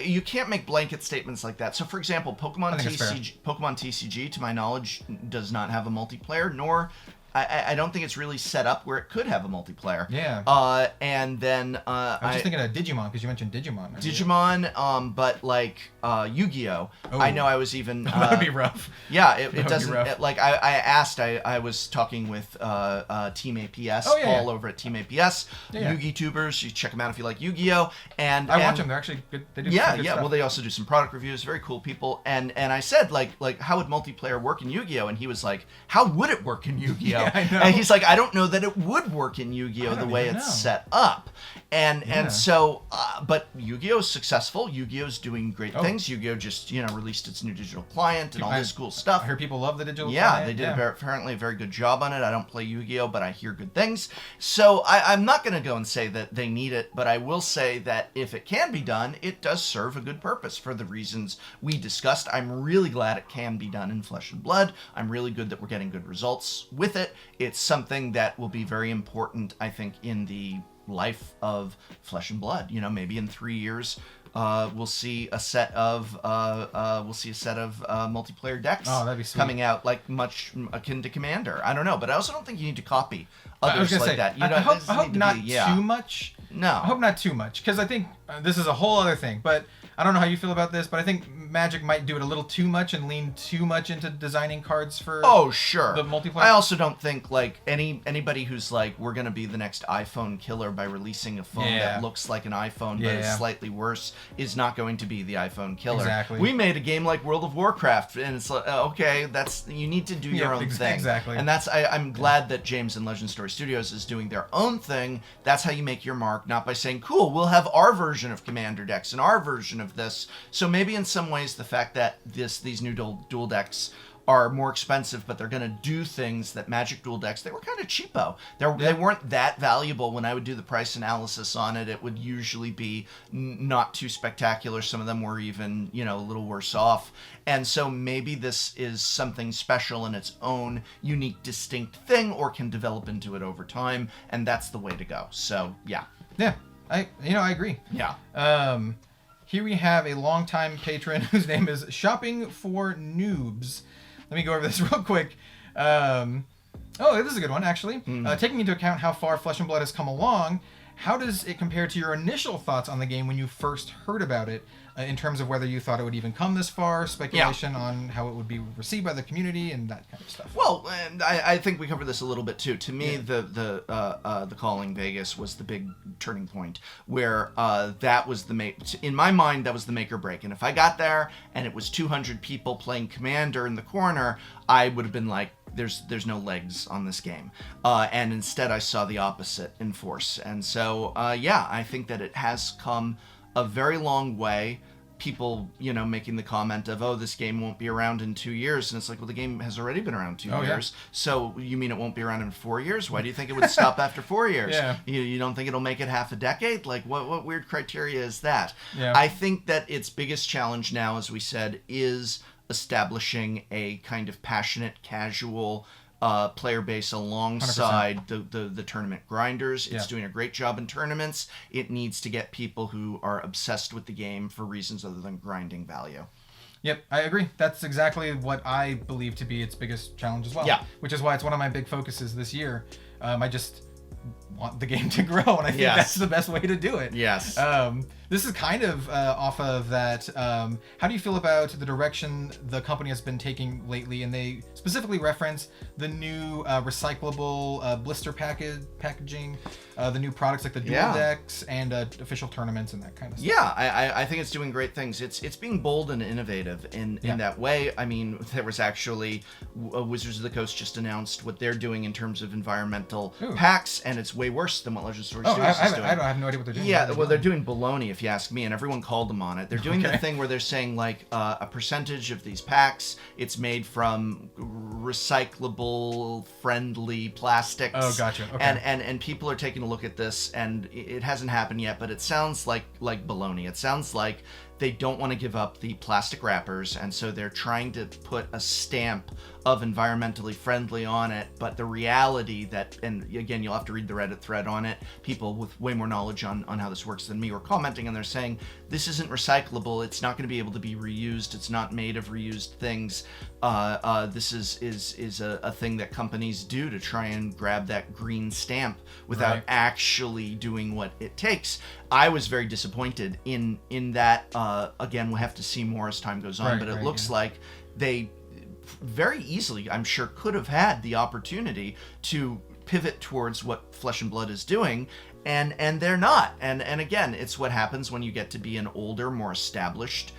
You can't make blanket statements like that. So, for example, Pokemon TCG, to my knowledge, does not have a multiplayer, nor I don't think it's really set up where it could have a multiplayer. Yeah. And then I was just thinking of Digimon because you mentioned Digimon. Digimon, but like Yu-Gi-Oh. Oh. I know I was even. That would be rough. Yeah, it doesn't. I asked. I was talking with Team APS, Paul over at Team APS. Yu-Gi tubers, you check them out if you like Yu-Gi-Oh. And I watch them. They're actually good. They do good stuff. Well, they also do some product reviews. Very cool people. And I said like how would multiplayer work in Yu-Gi-Oh? And he was like, how would it work in Yu-Gi-Oh? Yu-Gi-Oh. I know. And he's like, I don't know that it would work in Yu-Gi-Oh the way it's set up. And so, but Yu-Gi-Oh is successful. Yu-Gi-Oh's doing great things. Yu-Gi-Oh just, released its new digital client and all this cool stuff. I heard people love the digital client. Yeah, they did apparently a very good job on it. I don't play Yu-Gi-Oh, but I hear good things. So I'm not going to go and say that they need it, but I will say that if it can be done, it does serve a good purpose for the reasons we discussed. I'm really glad it can be done in Flesh and Blood. I'm really good that we're getting good results with it. It's something that will be very important, I think, in the life of Flesh and Blood. Maybe in 3 years we'll see a set of multiplayer decks that'd be sweet. coming out, like much akin to Commander. I don't know, but I also don't think you need to copy others like that. I hope not too much. No, I hope not too much, because I think this is a whole other thing. But I don't know how you feel about this, but I think Magic might do it a little too much and lean too much into designing cards for the multiplayer. I also don't think like anybody who's like, we're going to be the next iPhone killer by releasing a phone that looks like an iPhone but is slightly worse is not going to be the iPhone killer. Exactly. We made a game like World of Warcraft, and it's like, okay, you need to do your own thing. Exactly. And I'm glad that James and Legend Story Studios is doing their own thing. That's how you make your mark, not by saying, cool, we'll have our version of Commander decks and our version of this. So maybe in some ways the fact that these new dual decks are more expensive, but they're going to do things that Magic Duel decks, they were kind of cheapo. They weren't that valuable. When I would do the price analysis on it, it would usually be not too spectacular. Some of them were even, a little worse off. And so maybe this is something special in its own unique, distinct thing, or can develop into it over time, and that's the way to go. So, yeah. Yeah, I agree. Yeah. Here we have a longtime patron whose name is Shopping for Noobs. Let me go over this real quick. This is a good one, actually. Taking into account how far Flesh and Blood has come along, how does it compare to your initial thoughts on the game when you first heard about it, in terms of whether you thought it would even come this far, speculation on how it would be received by the community, and that kind of stuff? Well, and I think we covered this a little bit too. To me, the Calling Vegas was the big turning point, where that was in my mind, that was the make or break. And if I got there and it was 200 people playing Commander in the corner, I would have been like, there's no legs on this game. And instead I saw the opposite in force. And so, I think that it has come a very long way. People, making the comment of, this game won't be around in 2 years. And it's like, well, the game has already been around 2 years. So you mean it won't be around in 4 years? Why do you think it would stop after 4 years? Yeah. You don't think it'll make it half a decade? Like, what weird criteria is that? Yeah. I think that its biggest challenge now, as we said, is establishing a kind of passionate, casual player base alongside the tournament grinders. It's doing a great job in tournaments. It needs to get people who are obsessed with the game for reasons other than grinding value. Yep, I agree. That's exactly what I believe to be its biggest challenge as well. Yeah. Which is why it's one of my big focuses this year. I just want the game to grow, and I think that's the best way to do it. Yes. This is kind of off of that. How do you feel about the direction the company has been taking lately? And they specifically reference the new recyclable blister packaging, the new products like the dual decks and official tournaments and that kind of stuff. Yeah, I think it's doing great things. It's being bold and innovative in that way. I mean, there was actually Wizards of the Coast just announced what they're doing in terms of environmental packs, and it's way worse than what Legend Story Studios is doing. I have no idea what they're doing. Yeah, well, they're doing baloney, if you ask me, and everyone called them on it. They're doing the thing where they're saying, like, a percentage of these packs, it's made from recyclable, friendly plastics. Oh, gotcha. Okay. And people are taking a look at this, and it hasn't happened yet, but it sounds like baloney. It sounds like they don't want to give up the plastic wrappers, and so they're trying to put a stamp of environmentally friendly on it. But the reality that, and again, you'll have to read the Reddit thread on it, people with way more knowledge on how this works than me were commenting, and they're saying, this isn't recyclable, it's not going to be able to be reused, it's not made of reused things. This is a thing that companies do to try and grab that green stamp without actually doing what it takes. I was very disappointed in that. Again, we'll have to see more as time goes on, but it looks like they very easily, I'm sure, could have had the opportunity to pivot towards what Flesh and Blood is doing, and they're not. And again, it's what happens when you get to be an older, more established,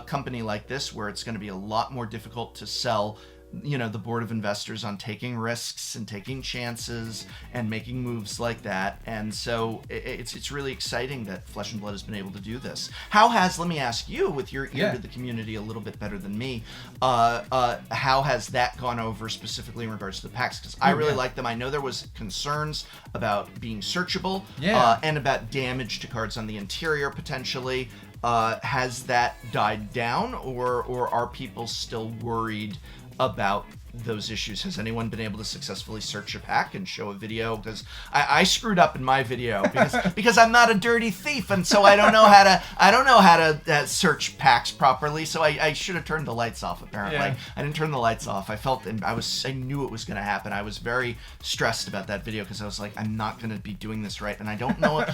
company like this, where it's going to be a lot more difficult to sell the board of investors on taking risks and taking chances and making moves like that. And so it's really exciting that Flesh and Blood has been able to do this. Let me ask you, with your ear to the community a little bit better than me, how has that gone over specifically in regards to the packs? Because I really like them. I know there was concerns about being searchable and about damage to cards on the interior potentially. Has that died down, or are people still worried about those issues? Has anyone been able to successfully search a pack and show a video? Because I screwed up in my video because I'm not a dirty thief, and so I don't know how to search packs properly. So I should have turned the lights off. Apparently, I didn't turn the lights off. I knew it was going to happen. I was very stressed about that video because I was like, I'm not going to be doing this right, and I don't know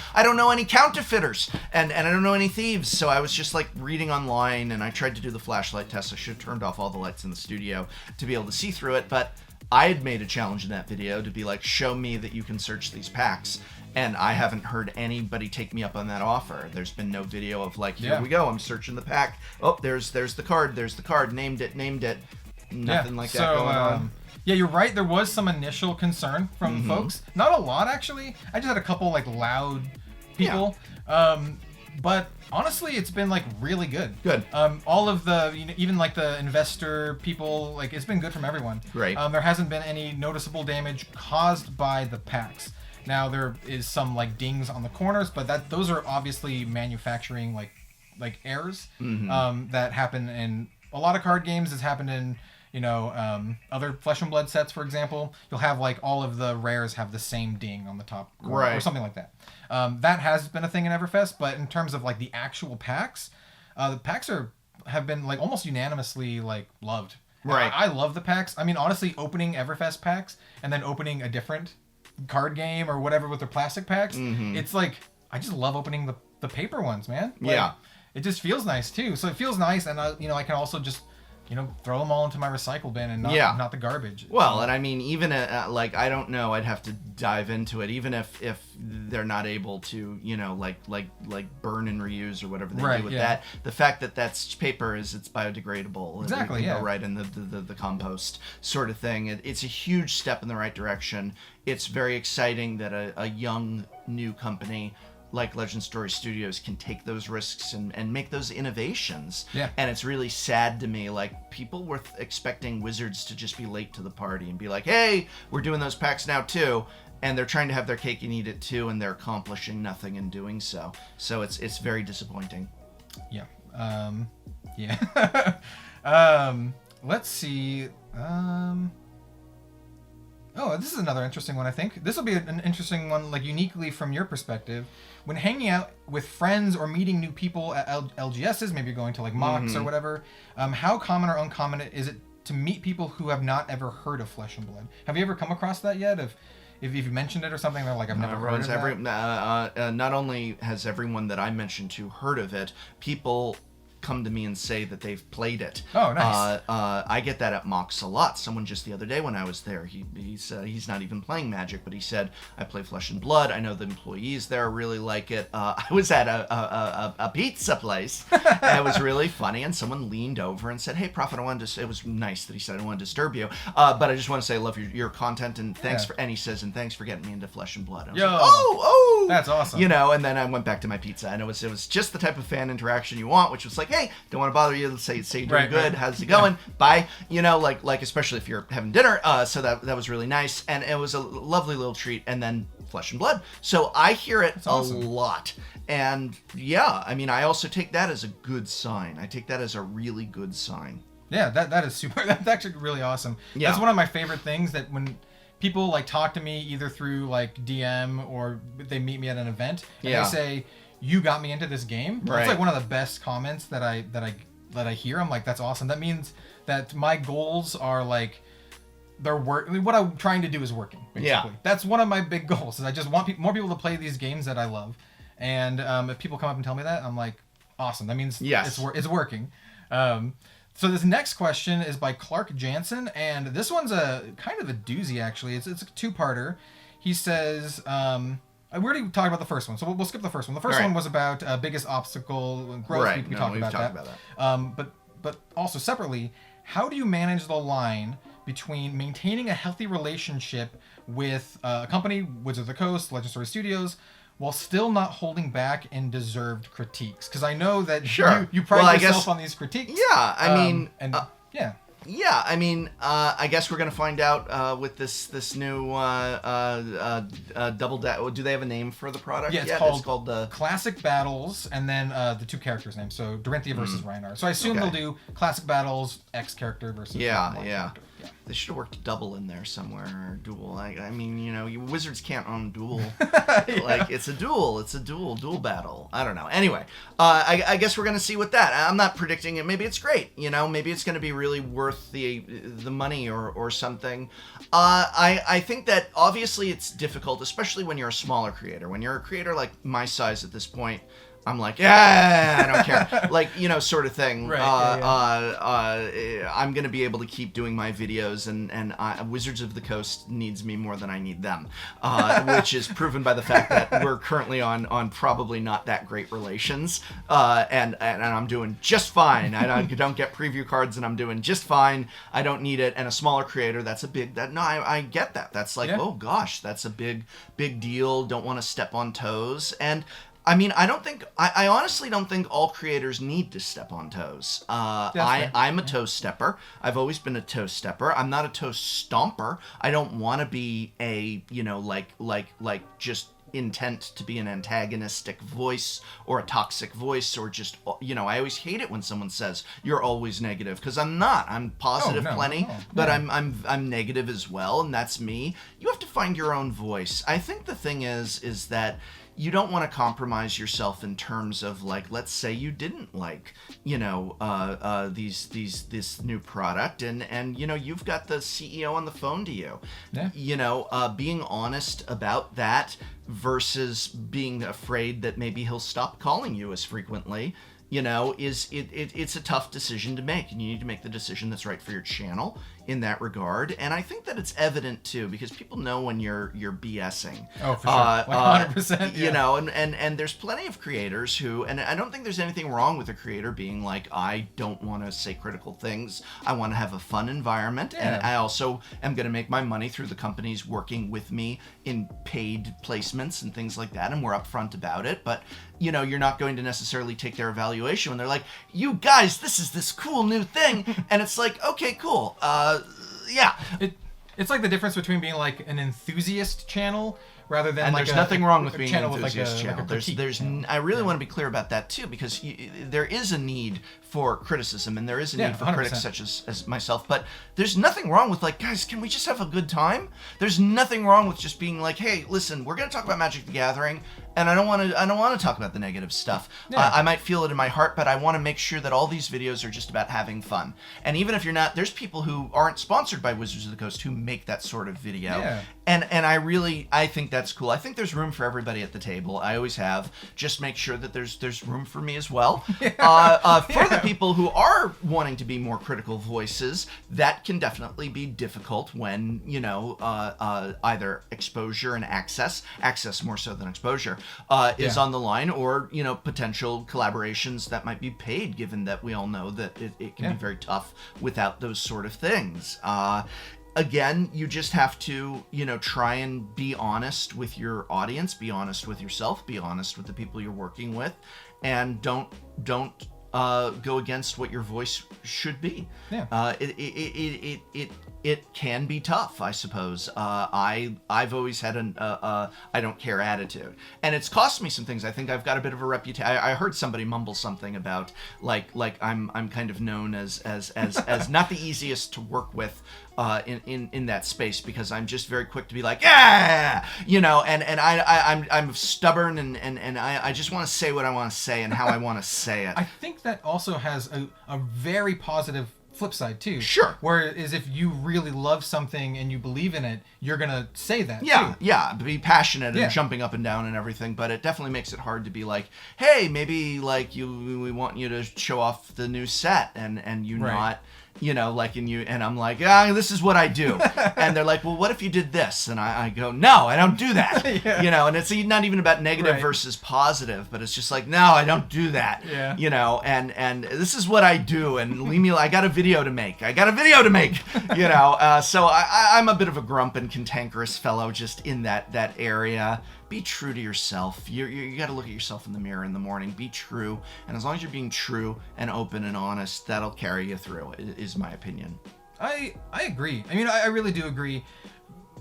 any counterfeiters, and I don't know any thieves. So I was just like reading online, and I tried to do the flashlight test. I should have turned off all the lights in the studio to be able to see through it, but I had made a challenge in that video to be like, show me that you can search these packs, and I haven't heard anybody take me up on that offer. There's been no video of like, here we go, I'm searching the pack, oh, there's the card, named it, nothing like that going on. Yeah, you're right, there was some initial concern from folks, not a lot actually. I just had a couple like loud people, but honestly, it's been like really good. All of the, even like the investor people, like it's been good from everyone. Right. There hasn't been any noticeable damage caused by the packs. Now there is some like dings on the corners, but those are obviously manufacturing like errors that happen in a lot of card games. It's happened in other Flesh and Blood sets, for example. You'll have like all of the rares have the same ding on the top corner, or something like that. That has been a thing in Everfest, but in terms of like the actual packs, the packs have been like almost unanimously like loved. Right. I love the packs. I mean, honestly, opening Everfest packs and then opening a different card game or whatever with their plastic packs, it's like I just love opening the paper ones, man. Like, it just feels nice too. So it feels nice, and I can also just throw them all into my recycle bin and not the garbage. Well, and I mean, even like, I don't know, I'd have to dive into it. Even if they're not able to, like burn and reuse or whatever they do with that, the fact that that's paper is it's biodegradable. Exactly. It can go right in the compost sort of thing. It's a huge step in the right direction. It's very exciting that a young new company like Legend Story Studios can take those risks and make those innovations. And it's really sad to me, like, people were expecting Wizards to just be late to the party and be like, hey, we're doing those packs now too, and they're trying to have their cake and eat it too, and they're accomplishing nothing in doing so. So it's very disappointing. Let's see. Oh, this is another interesting one, I think. This will be an interesting one, like, uniquely from your perspective. When hanging out with friends or meeting new people at LGSs, maybe you're going to, like, mocks or whatever, how common or uncommon is it to meet people who have not ever heard of Flesh and Blood? Have you ever come across that yet? If you've mentioned it or something, they're like, I've never heard of that. Not only has everyone that I mentioned to heard of it, people come to me and say that they've played it. Oh, nice. I get that at mocks a lot. Someone just the other day when I was there, he's not even playing Magic, but he said, I play Flesh and Blood. I know the employees there really like it. I was at a pizza place. And it was really funny, and someone leaned over and said, hey, Prophet, it was nice that he said, I don't want to disturb you, but I just want to say I love your content, and thanks and he says, and thanks for getting me into Flesh and Blood. I was like, oh! That's awesome. And then I went back to my pizza, and it was just the type of fan interaction you want, which was like, hey, don't want to bother you. Say you're doing good. How's it going? Bye. Like especially if you're having dinner. So that was really nice, and it was a lovely little treat. And then Flesh and Blood. So I hear it a lot, and I mean, I also take that as a good sign. I take that as a really good sign. Yeah, that is super. That's actually really awesome. Yeah. That's one of my favorite things, that when people like talk to me either through like DM or they meet me at an event and they say, you got me into this game. That's like one of the best comments that I hear. I'm like, that's awesome. That means that my goals are like, what I'm trying to do is working, basically. That's one of my big goals, is I just want more people to play these games that I love. And if people come up and tell me that, I'm like, awesome. That means it's working. So this next question is by Clark Jansen, and this one's a kind of a doozy, actually. It's a two-parter. He says, we already talked about the first one, so we'll skip the first one. The first one was about biggest obstacle growth. We've talked about that. But also separately, how do you manage the line between maintaining a healthy relationship with a company, Wizards of the Coast, Legend Story Studios, while still not holding back in deserved critiques. Because I know that you pride yourself on these critiques. Yeah, I mean... yeah. Yeah, I mean, I guess we're gonna find out with this new double deck. Do they have a name for the product? Yeah, it's called the Classic Battles, and then the two characters' names. So Dorinthia versus Reiner. So I assume they'll do Classic Battles X character versus character. Yeah. They should have worked double in there somewhere, or dual. I mean, you know, Wizards can't own dual. Like, it's a dual battle. I don't know. Anyway, I guess we're going to see with that. I'm not predicting it. Maybe it's great. You know, maybe it's going to be really worth the money or something. I think that obviously it's difficult, especially when you're a smaller creator. When you're a creator like my size at this point, I'm like, I don't care. Like, you know, sort of thing. Right, I'm going to be able to keep doing my videos, and Wizards of the Coast needs me more than I need them, which is proven by the fact that we're currently on probably not that great relations, and I'm doing just fine. I don't get preview cards, and I'm doing just fine. I don't need it. And a smaller creator, that's a big... I get that. That's like, oh gosh, that's a big deal. Don't want to step on toes. And I mean, I honestly don't think all creators need to step on toes. I'm a toe stepper. I've always been a toe stepper. I'm not a toe stomper. I don't want to be a, you know, like just intent to be an antagonistic voice or a toxic voice, or just, you know, I always hate it when someone says you're always negative, because I'm not. I'm positive plenty, but I'm negative as well, and that's me. You have to find your own voice. I think the thing is that you don't want to compromise yourself in terms of, like, let's say you didn't like, you know, this new product, and you know, you've got the CEO on the phone to you. You know, being honest about that versus being afraid that maybe he'll stop calling you as frequently, you know, it's a tough decision to make, and you need to make the decision that's right for your channel in that regard. And I think that it's evident too, because people know when you're BSing. Oh, for sure. Like 100%. You know, and there's plenty of creators who, and I don't think there's anything wrong with a creator being like, I don't want to say critical things. I want to have a fun environment, and I also am going to make my money through the companies working with me in paid placements and things like that, and we're upfront about it. But you know, you're not going to necessarily take their evaluation when they're like, you guys, this is this cool new thing, and it's like, okay, cool. Yeah. It's like the difference between being like an enthusiast channel rather than, and like there's nothing wrong with being an channel enthusiast channel. I really want to be clear about that too, because there is a need for criticism, and there is a need for 100%. Critics such as myself, but there's nothing wrong with, like, guys, can we just have a good time? There's nothing wrong with just being like, hey, listen, we're going to talk about Magic the Gathering, and I don't want to talk about the negative stuff. I might feel it in my heart, but I want to make sure that all these videos are just about having fun. And even if you're not, there's people who aren't sponsored by Wizards of the Coast who make that sort of video. And I think that's cool. I think there's room for everybody at the table. I always have. Just make sure that there's room for me as well. For the people who are wanting to be more critical voices, that can definitely be difficult when, you know, either exposure and access more so than exposure, is on the line, or, you know, potential collaborations that might be paid, given that we all know that it can be very tough without those sort of things. Again, you just have to, you know, try and be honest with your audience, be honest with yourself, be honest with the people you're working with, and don't go against what your voice should be. It can be tough, I suppose. I've always had an I don't care attitude, and it's cost me some things. I think I've got a bit of a reputation. I heard somebody mumble something about like I'm kind of known as not the easiest to work with in that space, because I'm just very quick to be like, yeah, you know, and I'm stubborn, and I just want to say what I want to say and how I want to say it. I think that also has a very positive flip side too. Sure. Whereas if you really love something and you believe in it, you're gonna say that too. Yeah, be passionate and jumping up and down and everything, but it definitely makes it hard to be like, hey, maybe like we want you to show off the new set, and you not, and I'm like, this is what I do. And they're like, well, what if you did this? And I go, no, I don't do that. And it's not even about negative versus positive, but it's just like, no, I don't do that. And this is what I do. And leave me, I got a video to make. So I'm a bit of a grump and cantankerous fellow just in that area. Be true to yourself. You got to look at yourself in the mirror in the morning. Be true. And as long as you're being true and open and honest, that'll carry you through, is my opinion. I agree. I mean, I really do agree.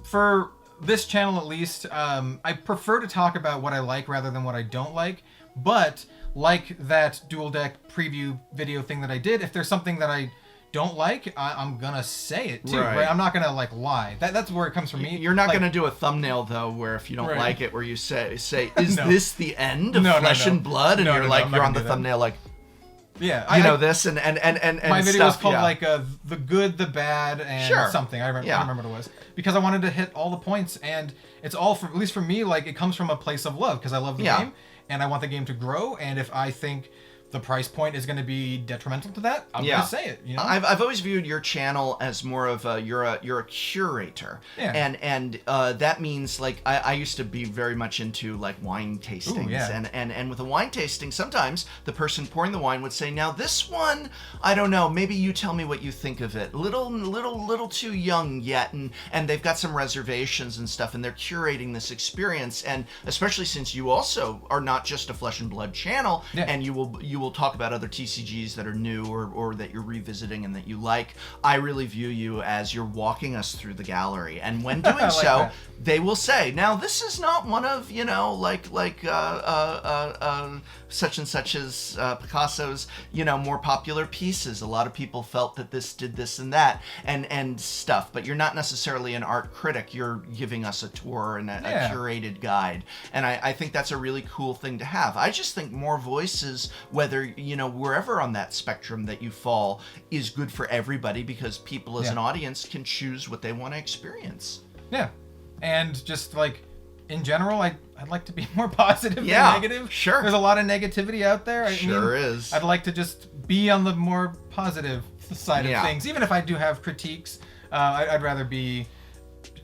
For this channel, at least, I prefer to talk about what I like rather than what I don't like. But like that dual deck preview video thing that I did, if there's something that I don't like, I'm gonna say it too, right? I'm not gonna lie. That's where it comes from me. You're not gonna do a thumbnw though, where if you don't like it, where you say, is this the end of Flesh and Blood? And you're on the thumbnail like, this and my video stuff, was called the good, the bad, and something. I remember what it was, because I wanted to hit all the points, and it's all at least for me, it comes from a place of love, because I love the game and I want the game to grow, and if I think the price point is going to be detrimental to that, I'm going to say it. I've always viewed your channel as more of you're a curator, and that means I used to be very much into wine tastings, and with a wine tasting, sometimes the person pouring the wine would say, now this one, I don't know, maybe you tell me what you think of it. Little too young yet, and they've got some reservations and stuff, and they're curating this experience, and especially since you also are not just a Flesh and Blood channel, and you will talk about other TCGs that are new or that you're revisiting and that you like. I really view you as you're walking us through the gallery, and when doing so, they will say, now this is not one of such and such as Picasso's more popular pieces. A lot of people felt that this did this and that and stuff, but you're not necessarily an art critic. You're giving us a tour and a curated guide, and I think that's a really cool thing to have. I just think more voices, whether wherever on that spectrum that you fall, is good for everybody, because people as an audience can choose what they want to experience. And just in general, I'd like to be more positive than negative. Sure. There's a lot of negativity out there. I mean, is. I'd like to just be on the more positive side of things. Even if I do have critiques, I'd rather be,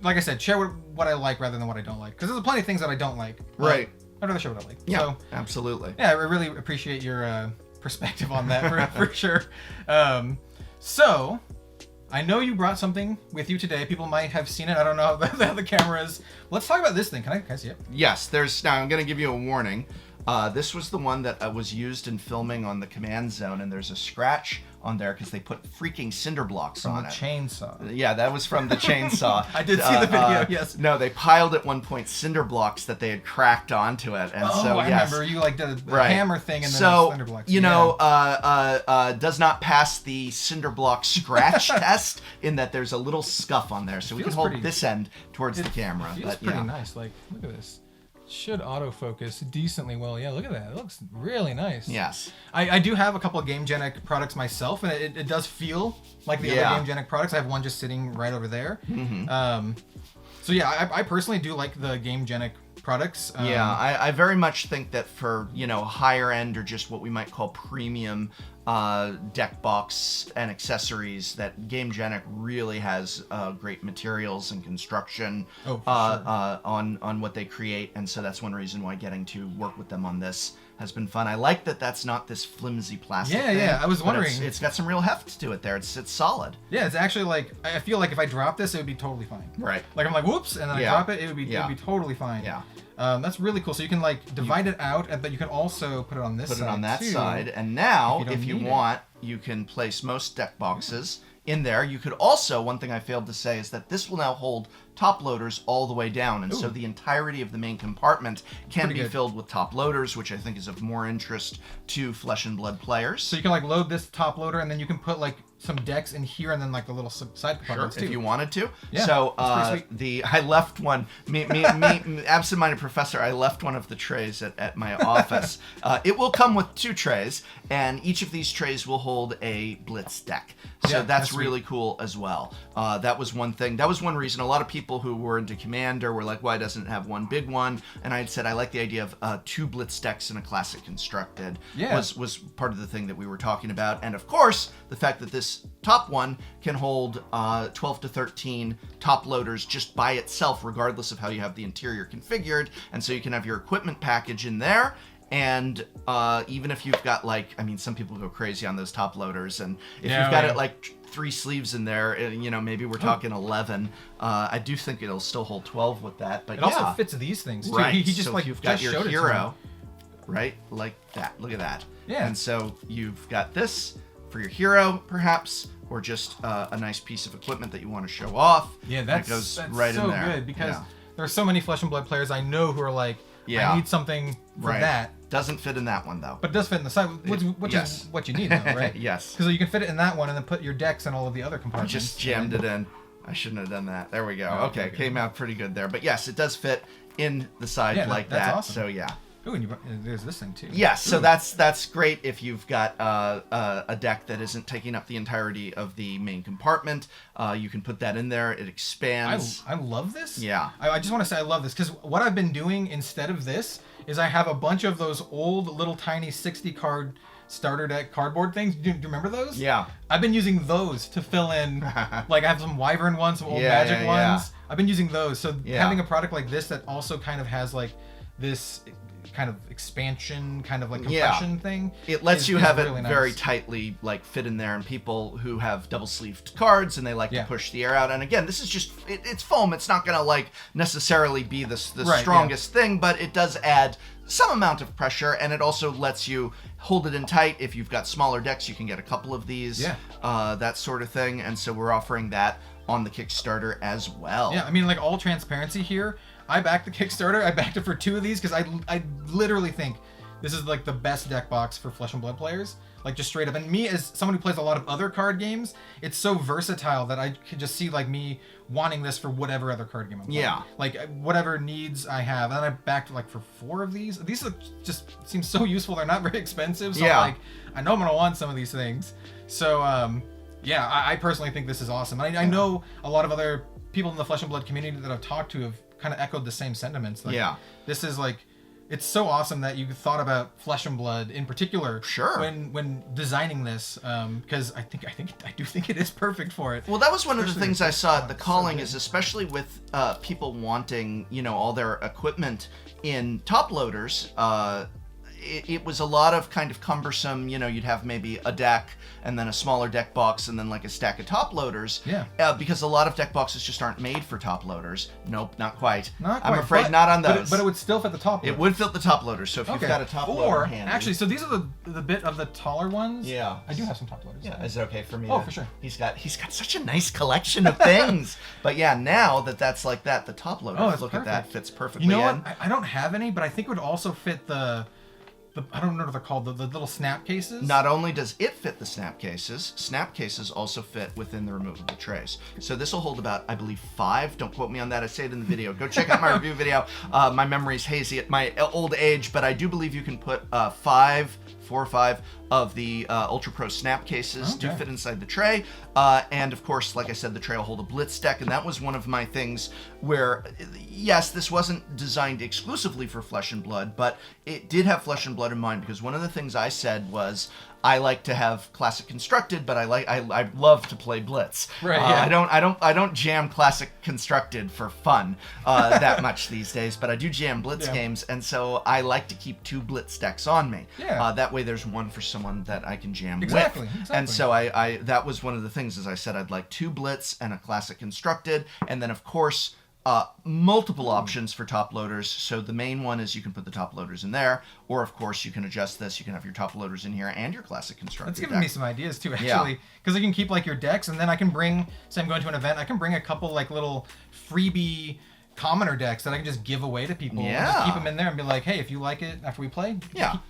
like I said, share what I like rather than what I don't like. Because there's plenty of things that I don't like. Right. I'd rather share what I like. Yeah, so, absolutely. Yeah, I really appreciate your perspective on that for sure. So, I know you brought something with you today. People might have seen it. I don't know how the camera is. Let's talk about this thing. Can I see it? Yes. Now I'm going to give you a warning. This was the one that was used in filming on the command zone, and there's a scratch on there because they put freaking cinder blocks on it. From the chainsaw. Yeah, that was from the chainsaw. I did see the video, yes. No, they piled at one point cinder blocks that they had cracked onto it. And so, I remember. You did the hammer thing and then the cinder blocks. Does not pass the cinder block scratch test in that there's a little scuff on there. So we can hold this end towards the camera. It feels pretty nice. Look at this. Should autofocus decently well. Yeah, look at that. It looks really nice. Yes. I do have a couple of GameGenic products myself, and it does feel like the other GameGenic products. I have one just sitting right over there. Mm-hmm. So yeah, I personally do like the GameGenic products. I very much think that for higher end or just what we might call premium deck box and accessories, that GameGenic really has great materials and construction on what they create, and so that's one reason why getting to work with them on this has been fun. I like that that's not this flimsy plastic thing. Yeah, I was wondering. It's got some real heft to it there. It's solid. Yeah, it's actually I feel like if I drop this, it would be totally fine. Right. I'm like, whoops, and then I drop it, it would be totally fine. Yeah. That's really cool. So you can divide it out, but you can also put it on this side. Put it on that side. And now, if you want, you can place most deck boxes in there. You could also, one thing I failed to say is that this will now hold top loaders all the way down, and so the entirety of the main compartment can be filled with top loaders, which I think is of more interest to Flesh and Blood players. So you can load this top loader, and then you can put some decks in here, and then the little side compartments too. If you wanted to. Yeah, so I left one. Me, absent-minded professor. I left one of the trays at my office. It will come with 2 trays, and each of these trays will hold a Blitz deck. So that's really cool as well. That was one thing. That was one reason a lot of people who were into Commander were like, why doesn't it have one big one? And I had said I like the idea of 2 Blitz decks and a classic constructed was part of the thing that we were talking about. And of course, the fact that this this top one can hold 12 to 13 top loaders just by itself, regardless of how you have the interior configured. And so you can have your equipment package in there. And even if you've got like, I mean, some people go crazy on those top loaders, and if you've got it like 3 sleeves in there, you know, maybe we're talking 11. I do think it'll still hold 12 with that, but it also fits these things too. Right. He just so like you've got just your showed hero, right? Like that. Look at that. Yeah. And so you've got this for your hero, perhaps, or just a nice piece of equipment that you want to show off. Yeah, that goes right so in there. good because there are so many Flesh and Blood players I know who are like, I need something for that. Doesn't fit in that one though. But it does fit in the side, which is what you need though, right? Yes. Because you can fit it in that one and then put your decks in all of the other compartments. I just jammed it in. I shouldn't have done that. There we go. Oh, okay, came out pretty good there. But yes, it does fit in the side like that's that. Awesome. So yeah. Ooh, and there's this thing too. Yes, so that's great if you've got a deck that isn't taking up the entirety of the main compartment. You can put that in there. It expands. I love this. Yeah. I just want to say I love this because what I've been doing instead of this is I have a bunch of those old little tiny 60 card starter deck cardboard things. Do you remember those? Yeah. I've been using those to fill in. Like I have some Wyvern ones, some old Magic ones. I've been using those. So having a product like this that also kind of has like this kind of expansion, kind of like compression thing. It lets you have really it nice. very tightly like fit in there, and people who have double sleeved cards and they like to push the air out. And again, this is just it's foam. It's not gonna like necessarily be the strongest thing, but it does add some amount of pressure, and it also lets you hold it in tight. If you've got smaller decks, you can get a couple of these, that sort of thing. And so we're offering that on the Kickstarter as well. Yeah, I mean, like all transparency here, I backed the Kickstarter. I backed it for 2 of these because I literally think this is like the best deck box for Flesh and Blood players. Like just straight up. And me as someone who plays a lot of other card games, it's so versatile that I could just see like me wanting this for whatever other card game I'm playing. Yeah. Like whatever needs I have. And I backed like for 4 of these. These just seem so useful. They're not very expensive. So I'm like, I know I'm going to want some of these things. So yeah, I personally think this is awesome. I know a lot of other people in the Flesh and Blood community that I've talked to have kind of echoed the same sentiments. Like, this is like, it's so awesome that you thought about Flesh and Blood in particular. Sure. When designing this, because I do think it is perfect for it. Well, that was one of the things I saw at the calling, is especially with people wanting, you know, all their equipment in top loaders. It was a lot of kind of cumbersome, you know, you'd have maybe a deck and then a smaller deck box and then like a stack of top loaders. Yeah. Because a lot of deck boxes just aren't made for top loaders. Nope, not quite. I'm afraid afraid not on those. But it would still fit the top loader. It would fit the top loaders. So if you've got a top loader handy. Actually, so these are the bit of the taller ones. Yeah. I do have some top loaders. Yeah, is it okay for me? Oh, for sure. He's got such a nice collection of things. But yeah, now that's like that, the top loader, look at that, fits perfectly. You know what? I don't have any, but I think it would also fit the I don't know what they're called, the little snap cases. Not only does it fit the snap cases also fit within the removable trays. So this will hold about, I believe, 5. Don't quote me on that. I say it in the video. Go check out my review video. My memory's hazy at my old age, but I do believe you can put 4 or 5 of the Ultra Pro snap cases do fit inside the tray. And of course, like I said, the tray will hold a Blitz deck, and that was one of my things where, yes, this wasn't designed exclusively for Flesh and Blood, but it did have Flesh and Blood in mind, because one of the things I said was, I like to have Classic Constructed, but I love to play Blitz. Right. Yeah. I don't jam Classic Constructed for fun that much these days, but I do jam Blitz games, and so I like to keep 2 Blitz decks on me. Yeah. That way, there's one for someone that I can jam with. Exactly. And so I that was one of the things, as I said, I'd like 2 Blitz and a Classic Constructed, and then of course, multiple options for top loaders. So the main one is you can put the top loaders in there, or of course you can adjust this. You can have your top loaders in here and your Classic Constructed. That's giving me some ideas too, actually, because you can keep like your decks, and then I can bring. Say I'm going to an event, I can bring a couple like little freebie commoner decks that I can just give away to people. Yeah. Just keep them in there and be like, hey, if you like it after we play,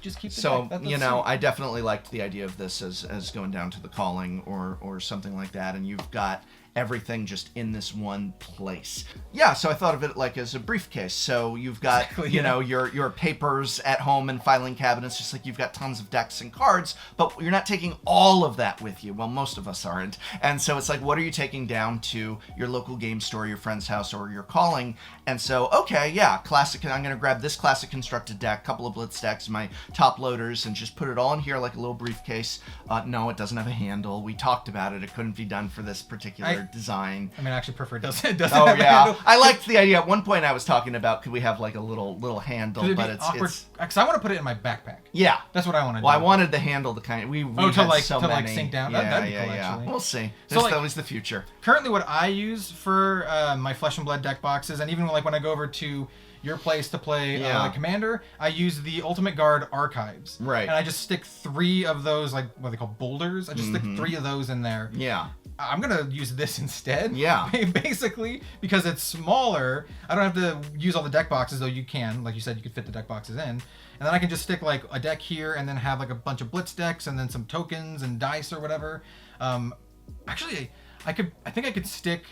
just keep the so deck. you know, I definitely liked the idea of this as going down to the calling or something like that, and you've got everything just in this one place. Yeah, so I thought of it like as a briefcase. So you've got, you know, your papers at home and filing cabinets, just like you've got tons of decks and cards, but you're not taking all of that with you. Well, most of us aren't. And so it's like, what are you taking down to your local game store, your friend's house, or your calling? And so, okay, yeah, classic. I'm going to grab this classic constructed deck, couple of blitz decks, my top loaders, and just put it all in here like a little briefcase. No, it doesn't have a handle. We talked about it. It couldn't be done for this particular design. I mean, I actually prefer it doesn't oh have a yeah, handle. I liked the idea. At one point, I was talking about could we have like a little handle, but it's awkward. Because I want to put it in my backpack. Yeah, that's what I want to do. Well, I wanted the handle to kind of to like sink down. Yeah, That'd be cool, actually. We'll see. So That was the future. Currently, what I use for my Flesh and Blood deck boxes, and even like when I go over to your place to play Commander, I use the Ultimate Guard Archives. Right. And I just stick 3 of those, like what they call boulders. I just stick 3 of those in there. Yeah. I'm going to use this instead. Yeah. Basically, because it's smaller. I don't have to use all the deck boxes, though you can. Like you said, you could fit the deck boxes in. And then I can just stick like a deck here and then have like a bunch of blitz decks and then some tokens and dice or whatever. Actually, I think I could stick...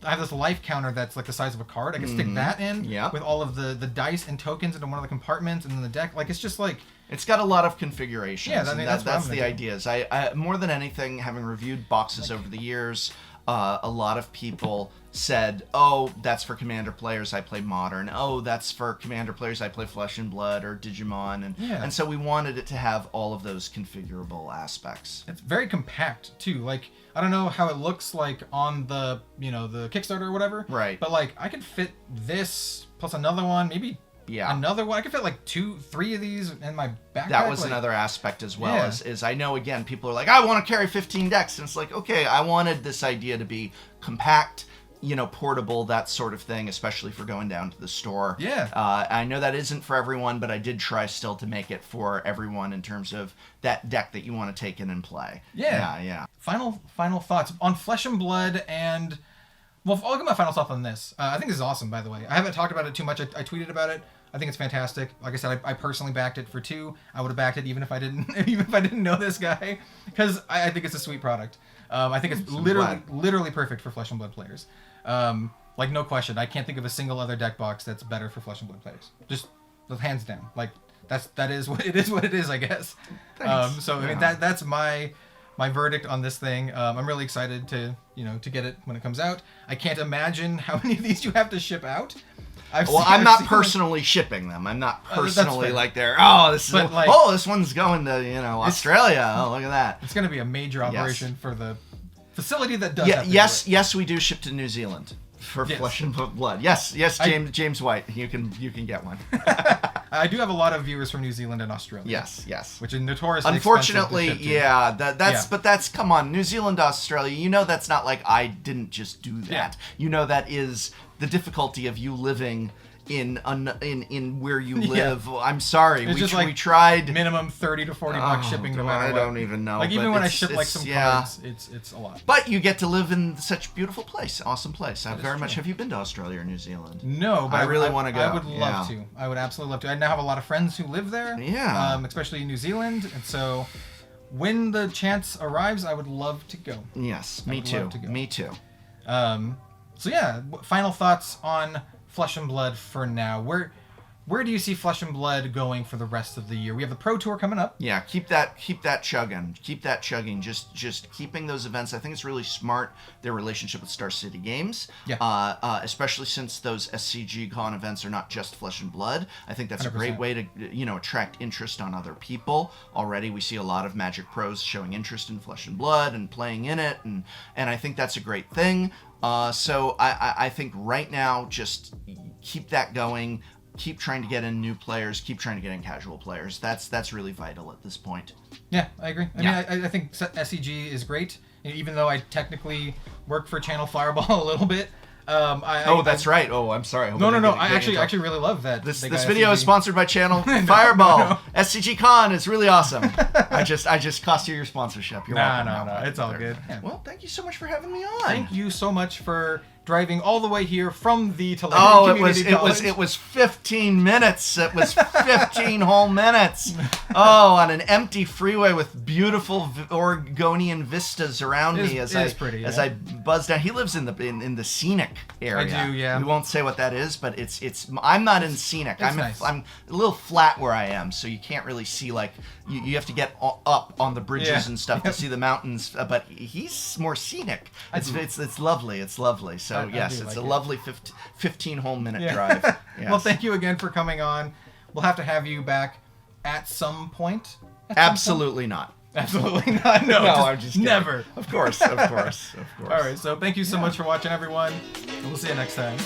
I have this life counter that's like the size of a card. I can stick that in with all of the dice and tokens into one of the compartments and then the deck. Like, it's just like... It's got a lot of configurations. Yeah, that's the ideas. I more than anything, having reviewed boxes over the years, a lot of people said, oh, that's for Commander players, I play Modern. Oh, that's for Commander players, I play Flesh and Blood or Digimon. And so we wanted it to have all of those configurable aspects. It's very compact, too. Like, I don't know how it looks like on the, the Kickstarter or whatever. Right. But, like, I could fit this plus another one, maybe another one. I could fit, like, 2-3 of these in my backpack. That was another aspect as well, is I know, again, people are like, I want to carry 15 decks. And it's like, okay, I wanted this idea to be compact, portable, that sort of thing, especially for going down to the store. Yeah. I know that isn't for everyone, but I did try still to make it for everyone in terms of that deck that you want to take in and play. Yeah. Final thoughts on Flesh and Blood and... Well, I'll get my final thoughts on this. I think this is awesome, by the way. I haven't talked about it too much. I tweeted about it. I think it's fantastic. Like I said, I personally backed it for 2. I would have backed it even if I didn't know this guy, because I think it's a sweet product. I think it's literally perfect for Flesh and Blood players. Like, no question. I can't think of a single other deck box that's better for Flesh and Blood players. Just hands down. Like, that is what it is, I guess. Thanks. I mean, that's my verdict on this thing. I'm really excited to get it when it comes out. I can't imagine how many of these you have to ship out. I'm not personally shipping them. I'm not personally like there. Oh, this one's going to Australia. Oh, look at that. It's going to be a major operation for the facility that does. Yes, we do ship to New Zealand for Flesh and Blood. Yes, James White, you can get one. I do have a lot of viewers from New Zealand and Australia. Yes. Which is notoriously unfortunately, expensive to ship to. but that's come on, New Zealand, Australia. That's not like I didn't just do that. That is the difficulty of you living in where you live. I'm sorry, we tried minimum $30 to $40 shipping no matter what. I don't even know. Like, even when I ship like some cards, it's a lot. But you get to live in such a beautiful place, awesome place. Have you been to Australia or New Zealand? No, but I really want to go. I would love to. I would absolutely love to. I now have a lot of friends who live there. Yeah. Especially in New Zealand, and so when the chance arrives, I would love to go. Yes, me too. Me too. So yeah, final thoughts on Flesh and Blood for now. Where do you see Flesh and Blood going for the rest of the year? We have the Pro Tour coming up. Yeah, keep that chugging. Keep that chugging. Just keeping those events. I think it's really smart, their relationship with Star City Games. Yeah. Especially since those SCG Con events are not just Flesh and Blood. I think that's 100%. A great way to attract interest on other people. Already we see a lot of Magic pros showing interest in Flesh and Blood and playing in it, and I think that's a great thing. So I think right now, just keep that going. Keep trying to get in new players. Keep trying to get in casual players. That's really vital at this point. Yeah, I agree. I mean, I think SCG is great, even though I technically work for Channel Fireball a little bit. That's right. Oh, I'm sorry. No. I actually really love that. This video is sponsored by Channel Fireball. No. SCG Con is really awesome. I just cost you your sponsorship. You're welcome. No. It's all good. Yeah. Well, thank you so much for having me on. Thank you so much for driving all the way here from the Tolarian Oh, Community College. it was 15 minutes. It was 15 whole minutes. Oh, on an empty freeway with beautiful Oregonian vistas around me as I buzz down. He lives in the scenic area. I do, yeah. We won't say what that is, but it's. I'm not in scenic. I'm a little flat where I am, so you can't really see, like, you have to get up on the bridges and stuff to see the mountains. But he's more scenic. It's lovely. It's lovely. So yes, it's a lovely 15 whole minute drive. Yes. Well, thank you again for coming on. We'll have to have you back at some point. Absolutely not. Absolutely not. No, I'm just kidding. Never. Of course. Of course. All right. So thank you so much for watching, everyone. And we'll see you next time.